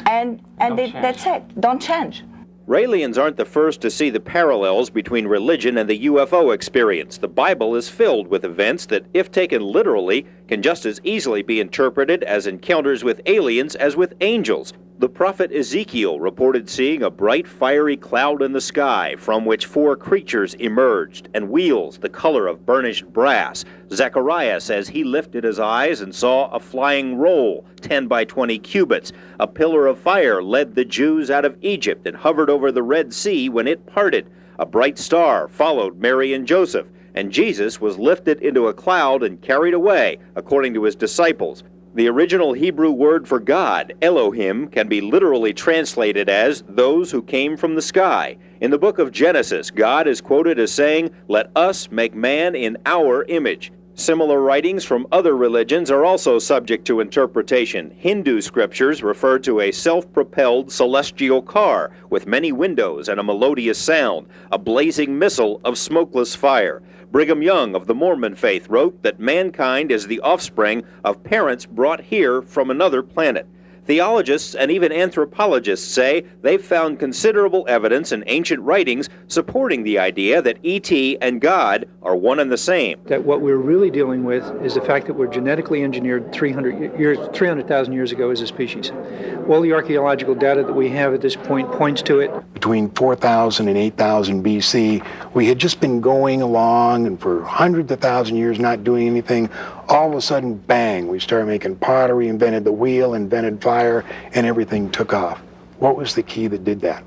And that's it, don't change. Raelians aren't the first to see the parallels between religion and the UFO experience. The Bible is filled with events that, if taken literally, can just as easily be interpreted as encounters with aliens as with angels. The prophet Ezekiel reported seeing a bright fiery cloud in the sky from which 4 creatures emerged and wheels the color of burnished brass. Zechariah says he lifted his eyes and saw a flying roll, 10 by 20 cubits. A pillar of fire led the Jews out of Egypt and hovered over the Red Sea when it parted. A bright star followed Mary and Joseph, and Jesus was lifted into a cloud and carried away, according to his disciples. The original Hebrew word for God, Elohim, can be literally translated as those who came from the sky. In the book of Genesis, God is quoted as saying, "Let us make man in our image." Similar writings from other religions are also subject to interpretation. Hindu scriptures refer to a self-propelled celestial car with many windows and a melodious sound, a blazing missile of smokeless fire. Brigham Young of the Mormon faith wrote that mankind is the offspring of parents brought here from another planet. Theologists and even anthropologists say they've found considerable evidence in ancient writings supporting the idea that E.T. and God are one and the same. That what we're really dealing with is the fact that we're genetically engineered 300,000 years ago as a species. All the archaeological data that we have at this point points to it. Between 4,000 and 8,000 BC, we had just been going along and for hundreds of thousand years not doing anything. All of a sudden, bang, we started making pottery, invented the wheel, invented fire, and everything took off. What was the key that did that?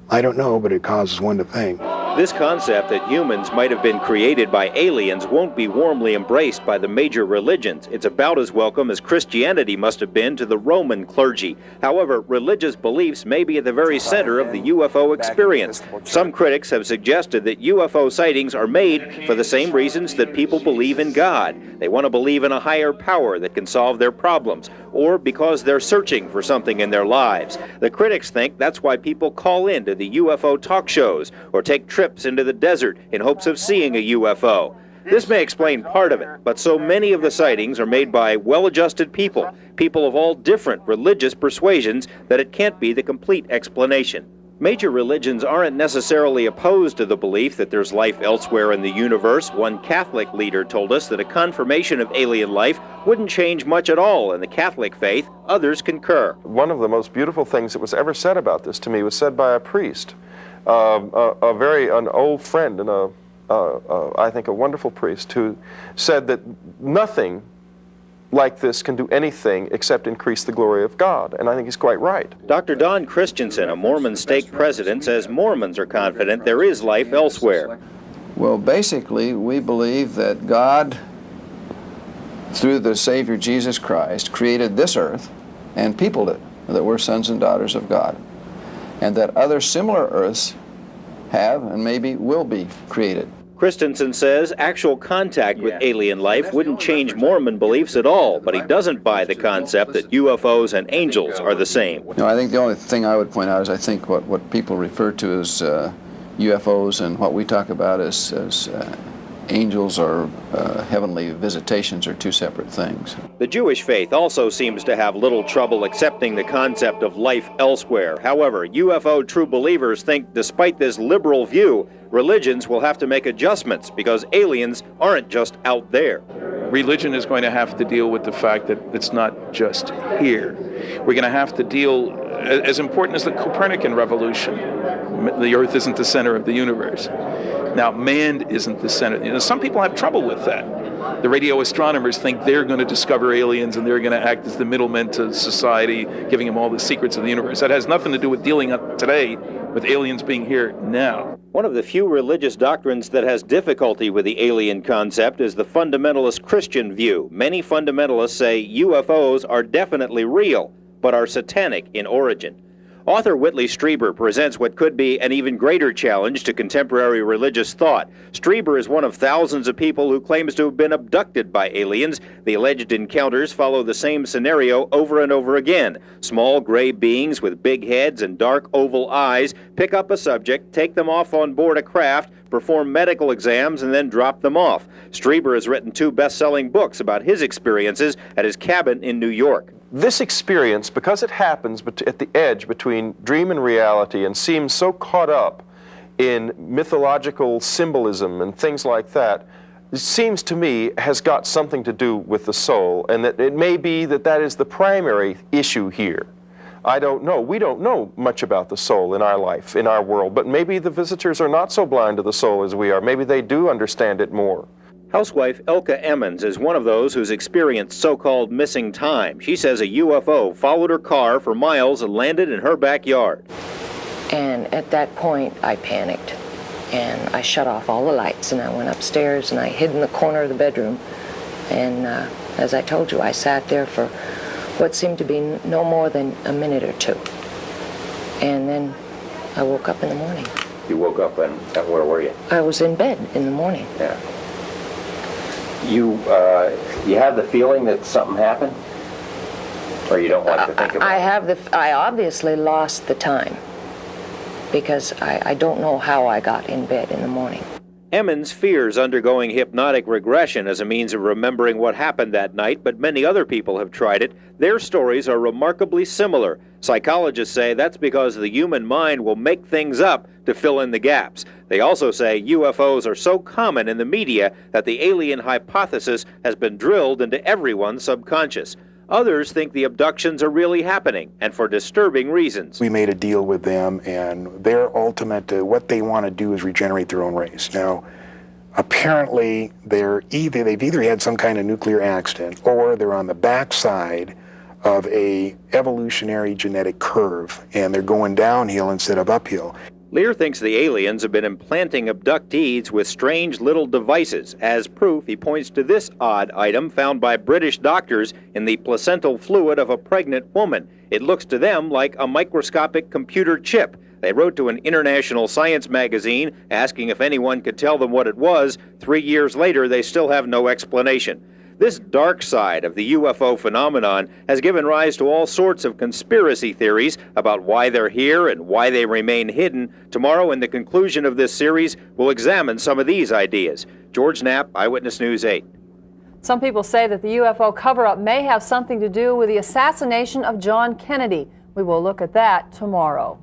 I don't know, but it causes one to think. This concept that humans might have been created by aliens won't be warmly embraced by the major religions. It's about as welcome as Christianity must have been to the Roman clergy. However, religious beliefs may be at the very center of the UFO experience. Some critics have suggested that UFO sightings are made for the same reasons that people believe in God. They want to believe in a higher power that can solve their problems, or because they're searching for something in their lives. The critics think that's why people call in to the UFO talk shows or take trips into the desert in hopes of seeing a UFO. This may explain part of it, but so many of the sightings are made by well-adjusted people, people of all different religious persuasions, that it can't be the complete explanation. Major religions aren't necessarily opposed to the belief that there's life elsewhere in the universe. One Catholic leader told us that a confirmation of alien life wouldn't change much at all in the Catholic faith. Others concur. One of the most beautiful things that was ever said about this to me was said by a priest, an old friend and I think a wonderful priest, who said that nothing like this can do anything except increase the glory of God, and I think he's quite right. Dr. Don Christensen, a Mormon stake president, says Mormons are confident there is life elsewhere. Well, basically, we believe that God, through the Savior Jesus Christ, created this earth and peopled it, that we're sons and daughters of God, and that other similar earths have and maybe will be created. Christensen says actual contact with alien life wouldn't change Mormon beliefs at all, but he doesn't buy the concept that UFOs and angels are the same. No, I think the only thing I would point out is I think what people refer to as UFOs and what we talk about as angels or heavenly visitations are two separate things. The Jewish faith also seems to have little trouble accepting the concept of life elsewhere. However, UFO true believers think despite this liberal view, religions will have to make adjustments because aliens aren't just out there. Religion is going to have to deal with the fact that it's not just here. We're going to have to deal, as important as the Copernican revolution, the Earth isn't the center of the universe. Now, man isn't the center. Some people have trouble with that. The radio astronomers think they're going to discover aliens and they're going to act as the middlemen to society, giving them all the secrets of the universe. That has nothing to do with dealing today with aliens being here now. One of the few religious doctrines that has difficulty with the alien concept is the fundamentalist Christian view. Many fundamentalists say UFOs are definitely real, but are satanic in origin. Author Whitley Strieber presents what could be an even greater challenge to contemporary religious thought. Strieber is one of thousands of people who claims to have been abducted by aliens. The alleged encounters follow the same scenario over and over again. Small gray beings with big heads and dark oval eyes pick up a subject, take them off on board a craft, perform medical exams, and then drop them off. Strieber has written 2 best-selling books about his experiences at his cabin in New York. This experience, because it happens at the edge between dream and reality and seems so caught up in mythological symbolism and things like that, it seems to me has got something to do with the soul, and that it may be that that is the primary issue here. I don't know. We don't know much about the soul in our life, in our world, but maybe the visitors are not so blind to the soul as we are. Maybe they do understand it more. Housewife Elka Emmons is one of those who's experienced so-called missing time. She says a UFO followed her car for miles and landed in her backyard. And at that point, I panicked. And I shut off all the lights, and I went upstairs, and I hid in the corner of the bedroom. And as I told you, I sat there for what seemed to be no more than a minute or 2. And then I woke up in the morning. You woke up and where were you? I was in bed in the morning. Yeah. You have the feeling that something happened? Or you don't like to think about it? I obviously lost the time because I don't know how I got in bed in the morning. Emmons fears undergoing hypnotic regression as a means of remembering what happened that night, but many other people have tried it. Their stories are remarkably similar. Psychologists say that's because the human mind will make things up to fill in the gaps. They also say UFOs are so common in the media that the alien hypothesis has been drilled into everyone's subconscious. Others think the abductions are really happening, and for disturbing reasons. We made a deal with them, and their ultimate, what they want to do is regenerate their own race. Now, apparently, they've either had some kind of nuclear accident, or they're on the backside of a evolutionary genetic curve, and they're going downhill instead of uphill. Lear thinks the aliens have been implanting abductees with strange little devices. As proof, he points to this odd item found by British doctors in the placental fluid of a pregnant woman. It looks to them like a microscopic computer chip. They wrote to an international science magazine asking if anyone could tell them what it was. 3 years later, they still have no explanation. This dark side of the UFO phenomenon has given rise to all sorts of conspiracy theories about why they're here and why they remain hidden. Tomorrow, in the conclusion of this series, we'll examine some of these ideas. George Knapp, Eyewitness News 8. Some people say that the UFO cover-up may have something to do with the assassination of John Kennedy. We will look at that tomorrow.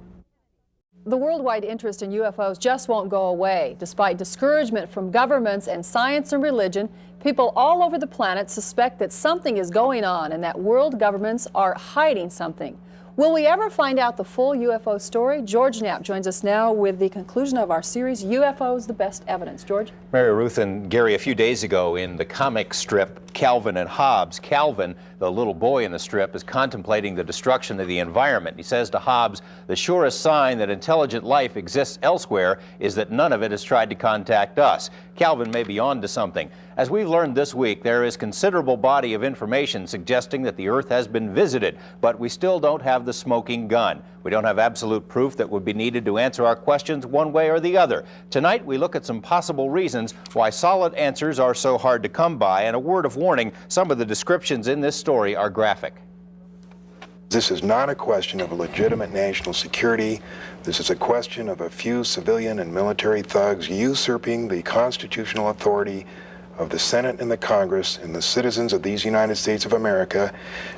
The worldwide interest in UFOs just won't go away. Despite discouragement from governments and science and religion, people all over the planet suspect that something is going on and that world governments are hiding something. Will we ever find out the full UFO story? George Knapp joins us now with the conclusion of our series, UFOs, the Best Evidence. George? Mary Ruth and Gary, a few days ago in the comic strip Calvin and Hobbes, Calvin, the little boy in the strip, is contemplating the destruction of the environment. He says to Hobbes, the surest sign that intelligent life exists elsewhere is that none of it has tried to contact us. Calvin may be on to something. As we've learned this week, there is considerable body of information suggesting that the Earth has been visited, but we still don't have the smoking gun. We don't have absolute proof that would be needed to answer our questions one way or the other. Tonight, we look at some possible reasons why solid answers are so hard to come by, and a word of warning, some of the descriptions in this story are graphic. This is not a question of a legitimate national security. This is a question of a few civilian and military thugs usurping the constitutional authority of the Senate and the Congress and the citizens of these United States of America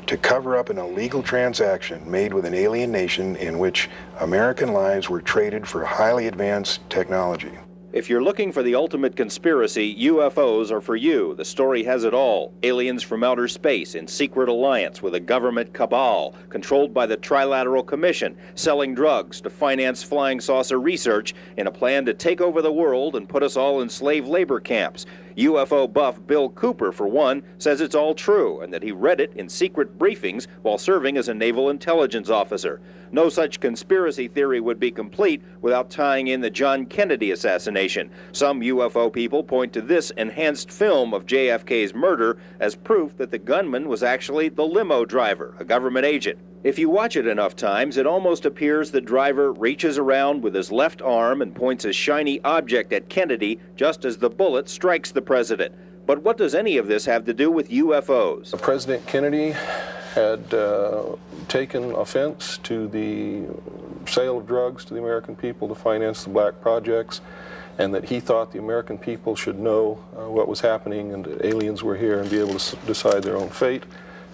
to cover up an illegal transaction made with an alien nation in which American lives were traded for highly advanced technology. If you're looking for the ultimate conspiracy, UFOs are for you. The story has it all. Aliens from outer space in secret alliance with a government cabal, controlled by the Trilateral Commission, selling drugs to finance flying saucer research in a plan to take over the world and put us all in slave labor camps. UFO buff Bill Cooper, for one, says it's all true and that he read it in secret briefings while serving as a naval intelligence officer. No such conspiracy theory would be complete without tying in the John Kennedy assassination. Some UFO people point to this enhanced film of JFK's murder as proof that the gunman was actually the limo driver, a government agent. If you watch it enough times, it almost appears the driver reaches around with his left arm and points a shiny object at Kennedy just as the bullet strikes the president. But what does any of this have to do with UFOs? President Kennedy had taken offense to the sale of drugs to the American people to finance the black projects, and that he thought the American people should know what was happening and that aliens were here and be able to decide their own fate.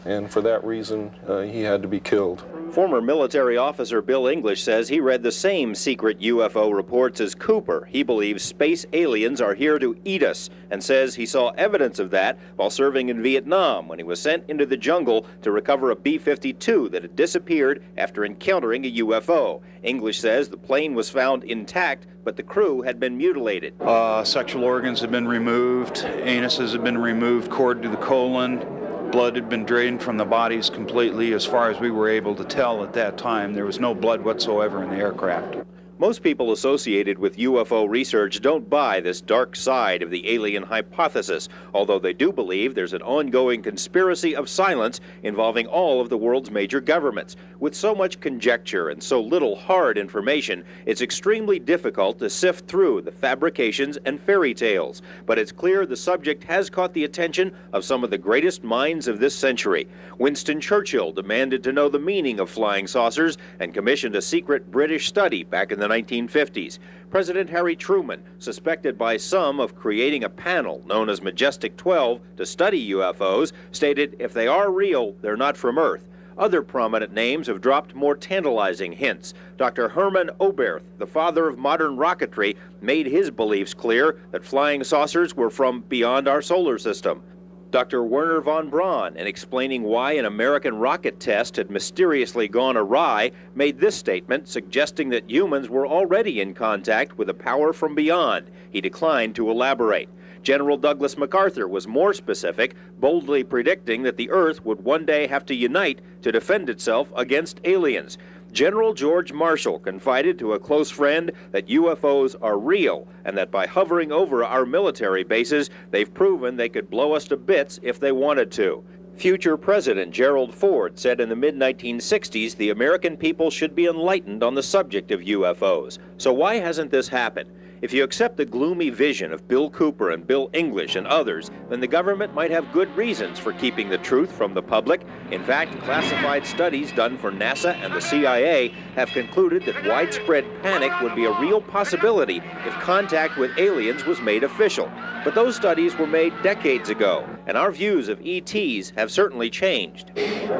And for that reason, he had to be killed. Former military officer Bill English says he read the same secret UFO reports as Cooper. He believes space aliens are here to eat us, and says he saw evidence of that while serving in Vietnam when he was sent into the jungle to recover a B-52 that had disappeared after encountering a UFO. English says the plane was found intact, but the crew had been mutilated. Sexual organs have been removed, anuses have been removed, cord to the colon. Blood had been drained from the bodies completely. As far as we were able to tell at that time, there was no blood whatsoever in the aircraft. Most people associated with UFO research don't buy this dark side of the alien hypothesis, although they do believe there's an ongoing conspiracy of silence involving all of the world's major governments. With so much conjecture and so little hard information, it's extremely difficult to sift through the fabrications and fairy tales. But it's clear the subject has caught the attention of some of the greatest minds of this century. Winston Churchill demanded to know the meaning of flying saucers and commissioned a secret British study back in the 1950s. President Harry Truman, suspected by some of creating a panel known as Majestic 12 to study UFOs, stated if they are real, they're not from Earth. Other prominent names have dropped more tantalizing hints. Dr. Hermann Oberth, the father of modern rocketry, made his beliefs clear that flying saucers were from beyond our solar system. Dr. Werner von Braun, in explaining why an American rocket test had mysteriously gone awry, made this statement suggesting that humans were already in contact with a power from beyond. He declined to elaborate. General Douglas MacArthur was more specific, boldly predicting that the Earth would one day have to unite to defend itself against aliens. General George Marshall confided to a close friend that UFOs are real and that by hovering over our military bases, they've proven they could blow us to bits if they wanted to. Future President Gerald Ford said in the mid-1960s the American people should be enlightened on the subject of UFOs. So why hasn't this happened? If you accept the gloomy vision of Bill Cooper and Bill English and others, then the government might have good reasons for keeping the truth from the public. In fact, classified studies done for NASA and the CIA have concluded that widespread panic would be a real possibility if contact with aliens was made official. But those studies were made decades ago, and our views of ETs have certainly changed.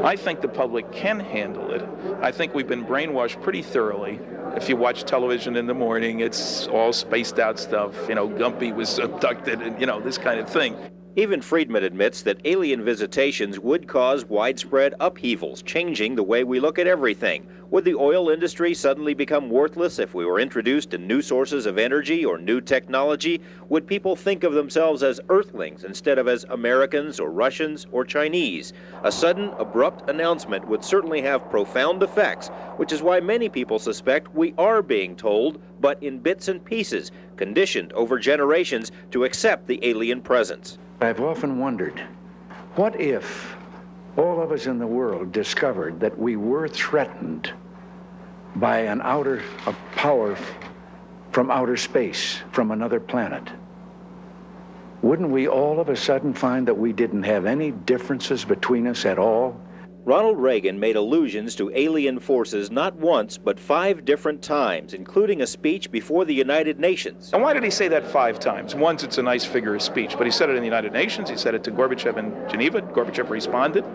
I think the public can handle it. I think we've been brainwashed pretty thoroughly. If you watch television in the morning, it's all spaced out stuff. You know, Gumpy was abducted and, this kind of thing. Even Friedman admits that alien visitations would cause widespread upheavals, changing the way we look at everything. Would the oil industry suddenly become worthless if we were introduced to new sources of energy or new technology? Would people think of themselves as Earthlings instead of as Americans or Russians or Chinese? A sudden, abrupt announcement would certainly have profound effects, which is why many people suspect we are being told, but in bits and pieces, conditioned over generations to accept the alien presence. I've often wondered, what if all of us in the world discovered that we were threatened by a power from outer space, from another planet? Wouldn't we all of a sudden find that we didn't have any differences between us at all? Ronald Reagan made allusions to alien forces not once, but 5 different times, including a speech before the United Nations. And why did he say that 5 times? Once, it's a nice figure of speech, but he said it in the United Nations. He said it to Gorbachev in Geneva. Gorbachev responded,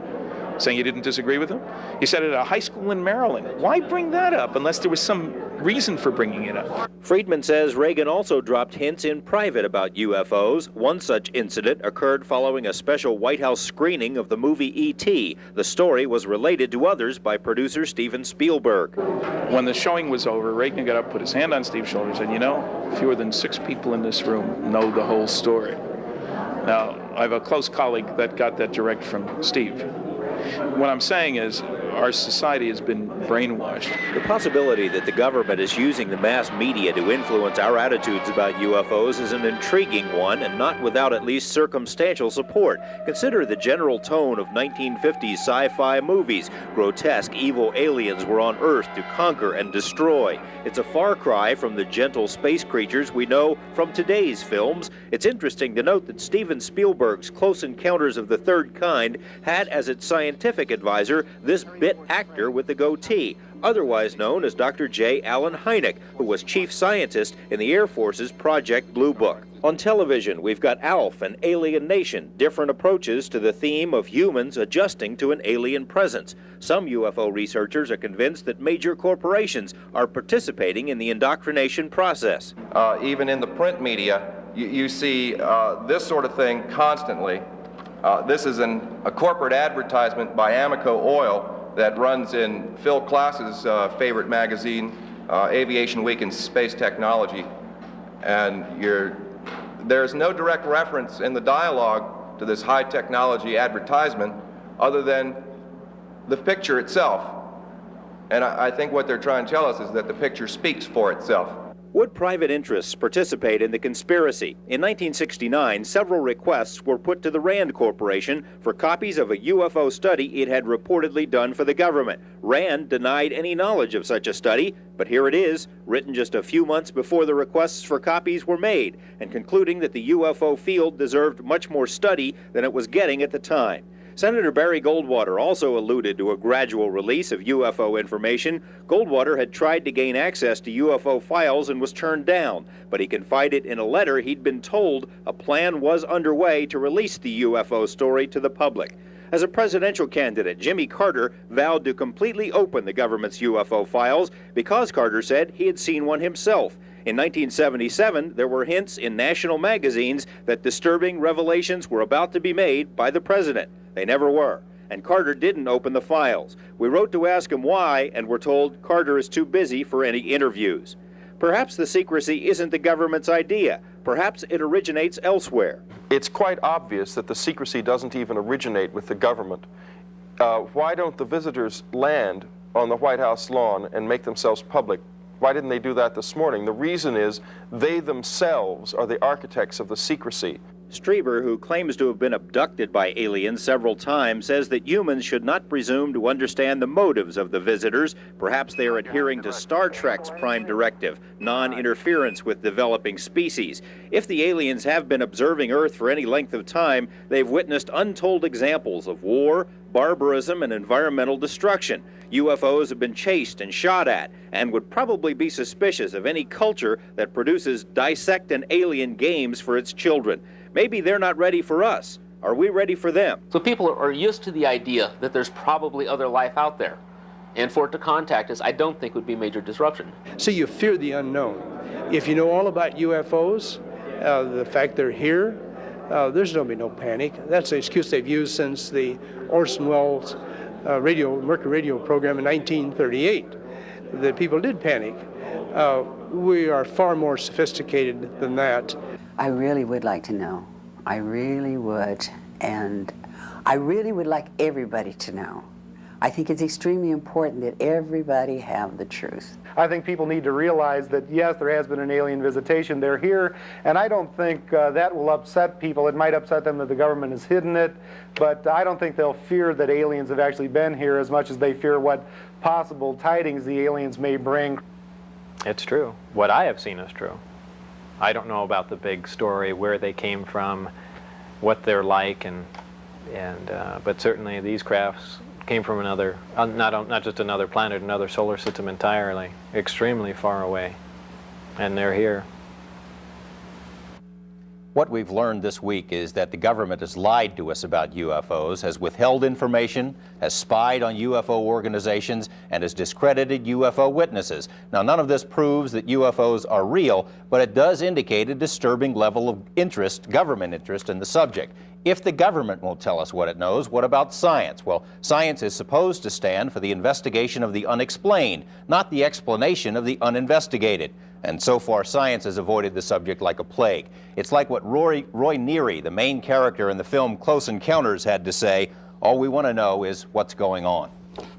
saying he didn't disagree with him. He said it at a high school in Maryland. Why bring that up unless there was some reason for bringing it up? Friedman says Reagan also dropped hints in private about UFOs. One such incident occurred following a special White House screening of the movie E.T. The story was related to others by producer Steven Spielberg. When the showing was over, Reagan got up, put his hand on Steve's shoulder, and said, fewer than 6 people in this room know the whole story. Now, I have a close colleague that got that direct from Steve. What I'm saying is our society has been brainwashed. The possibility that the government is using the mass media to influence our attitudes about UFOs is an intriguing one and not without at least circumstantial support. Consider the general tone of 1950s sci-fi movies. Grotesque, evil aliens were on Earth to conquer and destroy. It's a far cry from the gentle space creatures we know from today's films. It's interesting to note that Steven Spielberg's Close Encounters of the Third Kind had as its scientific advisor this bit actor with the goatee, otherwise known as Dr. J. Allen Hynek, who was chief scientist in the Air Force's Project Blue Book. On television, we've got ALF and Alien Nation, different approaches to the theme of humans adjusting to an alien presence. Some UFO researchers are convinced that major corporations are participating in the indoctrination process. Even in the print media, you see this sort of thing constantly. This is a corporate advertisement by Amoco Oil that runs in Phil Klass's favorite magazine, Aviation Week and Space Technology. And there's no direct reference in the dialogue to this high technology advertisement other than the picture itself. And I think what they're trying to tell us is that the picture speaks for itself. Would private interests participate in the conspiracy? In 1969, several requests were put to the Rand Corporation for copies of a UFO study it had reportedly done for the government. Rand denied any knowledge of such a study, but here it is, written just a few months before the requests for copies were made, and concluding that the UFO field deserved much more study than it was getting at the time. Senator Barry Goldwater also alluded to a gradual release of UFO information. Goldwater had tried to gain access to UFO files and was turned down, but he confided in a letter he'd been told a plan was underway to release the UFO story to the public. As a presidential candidate, Jimmy Carter vowed to completely open the government's UFO files because Carter said he had seen one himself. In 1977, there were hints in national magazines that disturbing revelations were about to be made by the president. They never were, and Carter didn't open the files. We wrote to ask him why, and were told Carter is too busy for any interviews. Perhaps the secrecy isn't the government's idea. Perhaps it originates elsewhere. It's quite obvious that the secrecy doesn't even originate with the government. Why don't the visitors land on the White House lawn and make themselves public? Why didn't they do that this morning? The reason is they themselves are the architects of the secrecy. Strieber, who claims to have been abducted by aliens several times, says that humans should not presume to understand the motives of the visitors. Perhaps they are adhering to Star Trek's prime directive, non-interference with developing species. If the aliens have been observing Earth for any length of time, they've witnessed untold examples of war, barbarism, and environmental destruction. UFOs have been chased and shot at, and would probably be suspicious of any culture that produces dissect an alien games for its children. Maybe they're not ready for us. Are we ready for them? So people are used to the idea that there's probably other life out there. And for it to contact us, I don't think would be a major disruption. So you fear the unknown. If you know all about UFOs, the fact they're here, there's going to be no panic. That's an excuse they've used since the Orson Welles Mercury radio program in 1938. That people did panic. We are far more sophisticated than that. I really would like to know. I really would. And I really would like everybody to know. I think it's extremely important that everybody have the truth. I think people need to realize that, yes, there has been an alien visitation. They're here, and I don't think that will upset people. It might upset them that the government has hidden it, but I don't think they'll fear that aliens have actually been here as much as they fear what possible tidings the aliens may bring. It's true. What I have seen is true. I don't know about the big story, where they came from, what they're like, but certainly these crafts came from another, not just another planet, another solar system entirely, extremely far away, and they're here. What we've learned this week is that the government has lied to us about UFOs, has withheld information, has spied on UFO organizations, and has discredited UFO witnesses. Now, none of this proves that UFOs are real, but it does indicate a disturbing level of interest, government interest, in the subject. If the government won't tell us what it knows, what about science? Well, science is supposed to stand for the investigation of the unexplained, not the explanation of the uninvestigated. And so far, science has avoided the subject like a plague. It's like what Roy Neary, the main character in the film Close Encounters, had to say: all we want to know is what's going on.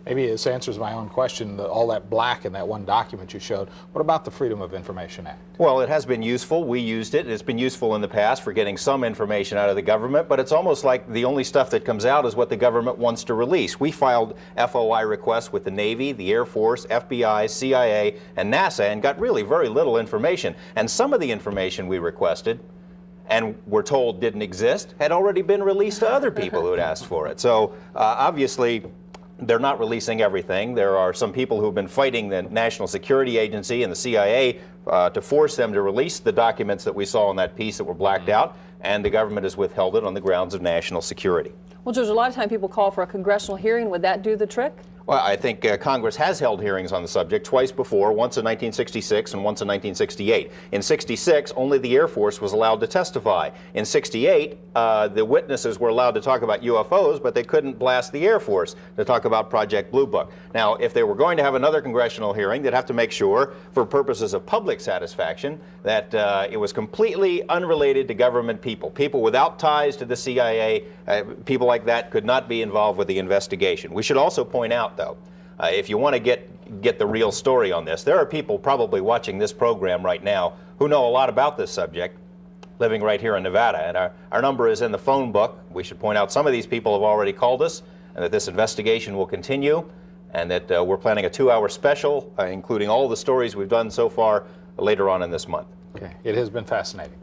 Maybe this answers my own question, all that black in that one document you showed. What about the Freedom of Information Act? Well, it has been useful. We used it. It's been useful in the past for getting some information out of the government, but it's almost like the only stuff that comes out is what the government wants to release. We filed FOI requests with the Navy, the Air Force, FBI, CIA, and NASA, and got really very little information. And some of the information we requested and were told didn't exist had already been released to other people who had asked for it. So obviously, they're not releasing everything. There are some people who have been fighting the National Security Agency and the CIA to force them to release the documents that we saw in that piece that were blacked out, and the government has withheld it on the grounds of national security. Well, George, a lot of time people call for a congressional hearing. Would that do the trick? Well, I think Congress has held hearings on the subject twice before, once in 1966 and once in 1968. In 66, only the Air Force was allowed to testify. In 68, the witnesses were allowed to talk about UFOs, but they couldn't blast the Air Force to talk about Project Blue Book. Now, if they were going to have another congressional hearing, they'd have to make sure, for purposes of public satisfaction, that it was completely unrelated to government people. People without ties to the CIA, people like that could not be involved with the investigation. We should also point out, though, if you want to get get the real story on this. There are people probably watching this program right now who know a lot about this subject, living right here in Nevada. And our number is in the phone book. We should point out some of these people have already called us, and that this investigation will continue, and that we're planning a 2-hour special, including all the stories we've done so far, later on in this month. Okay. It has been fascinating.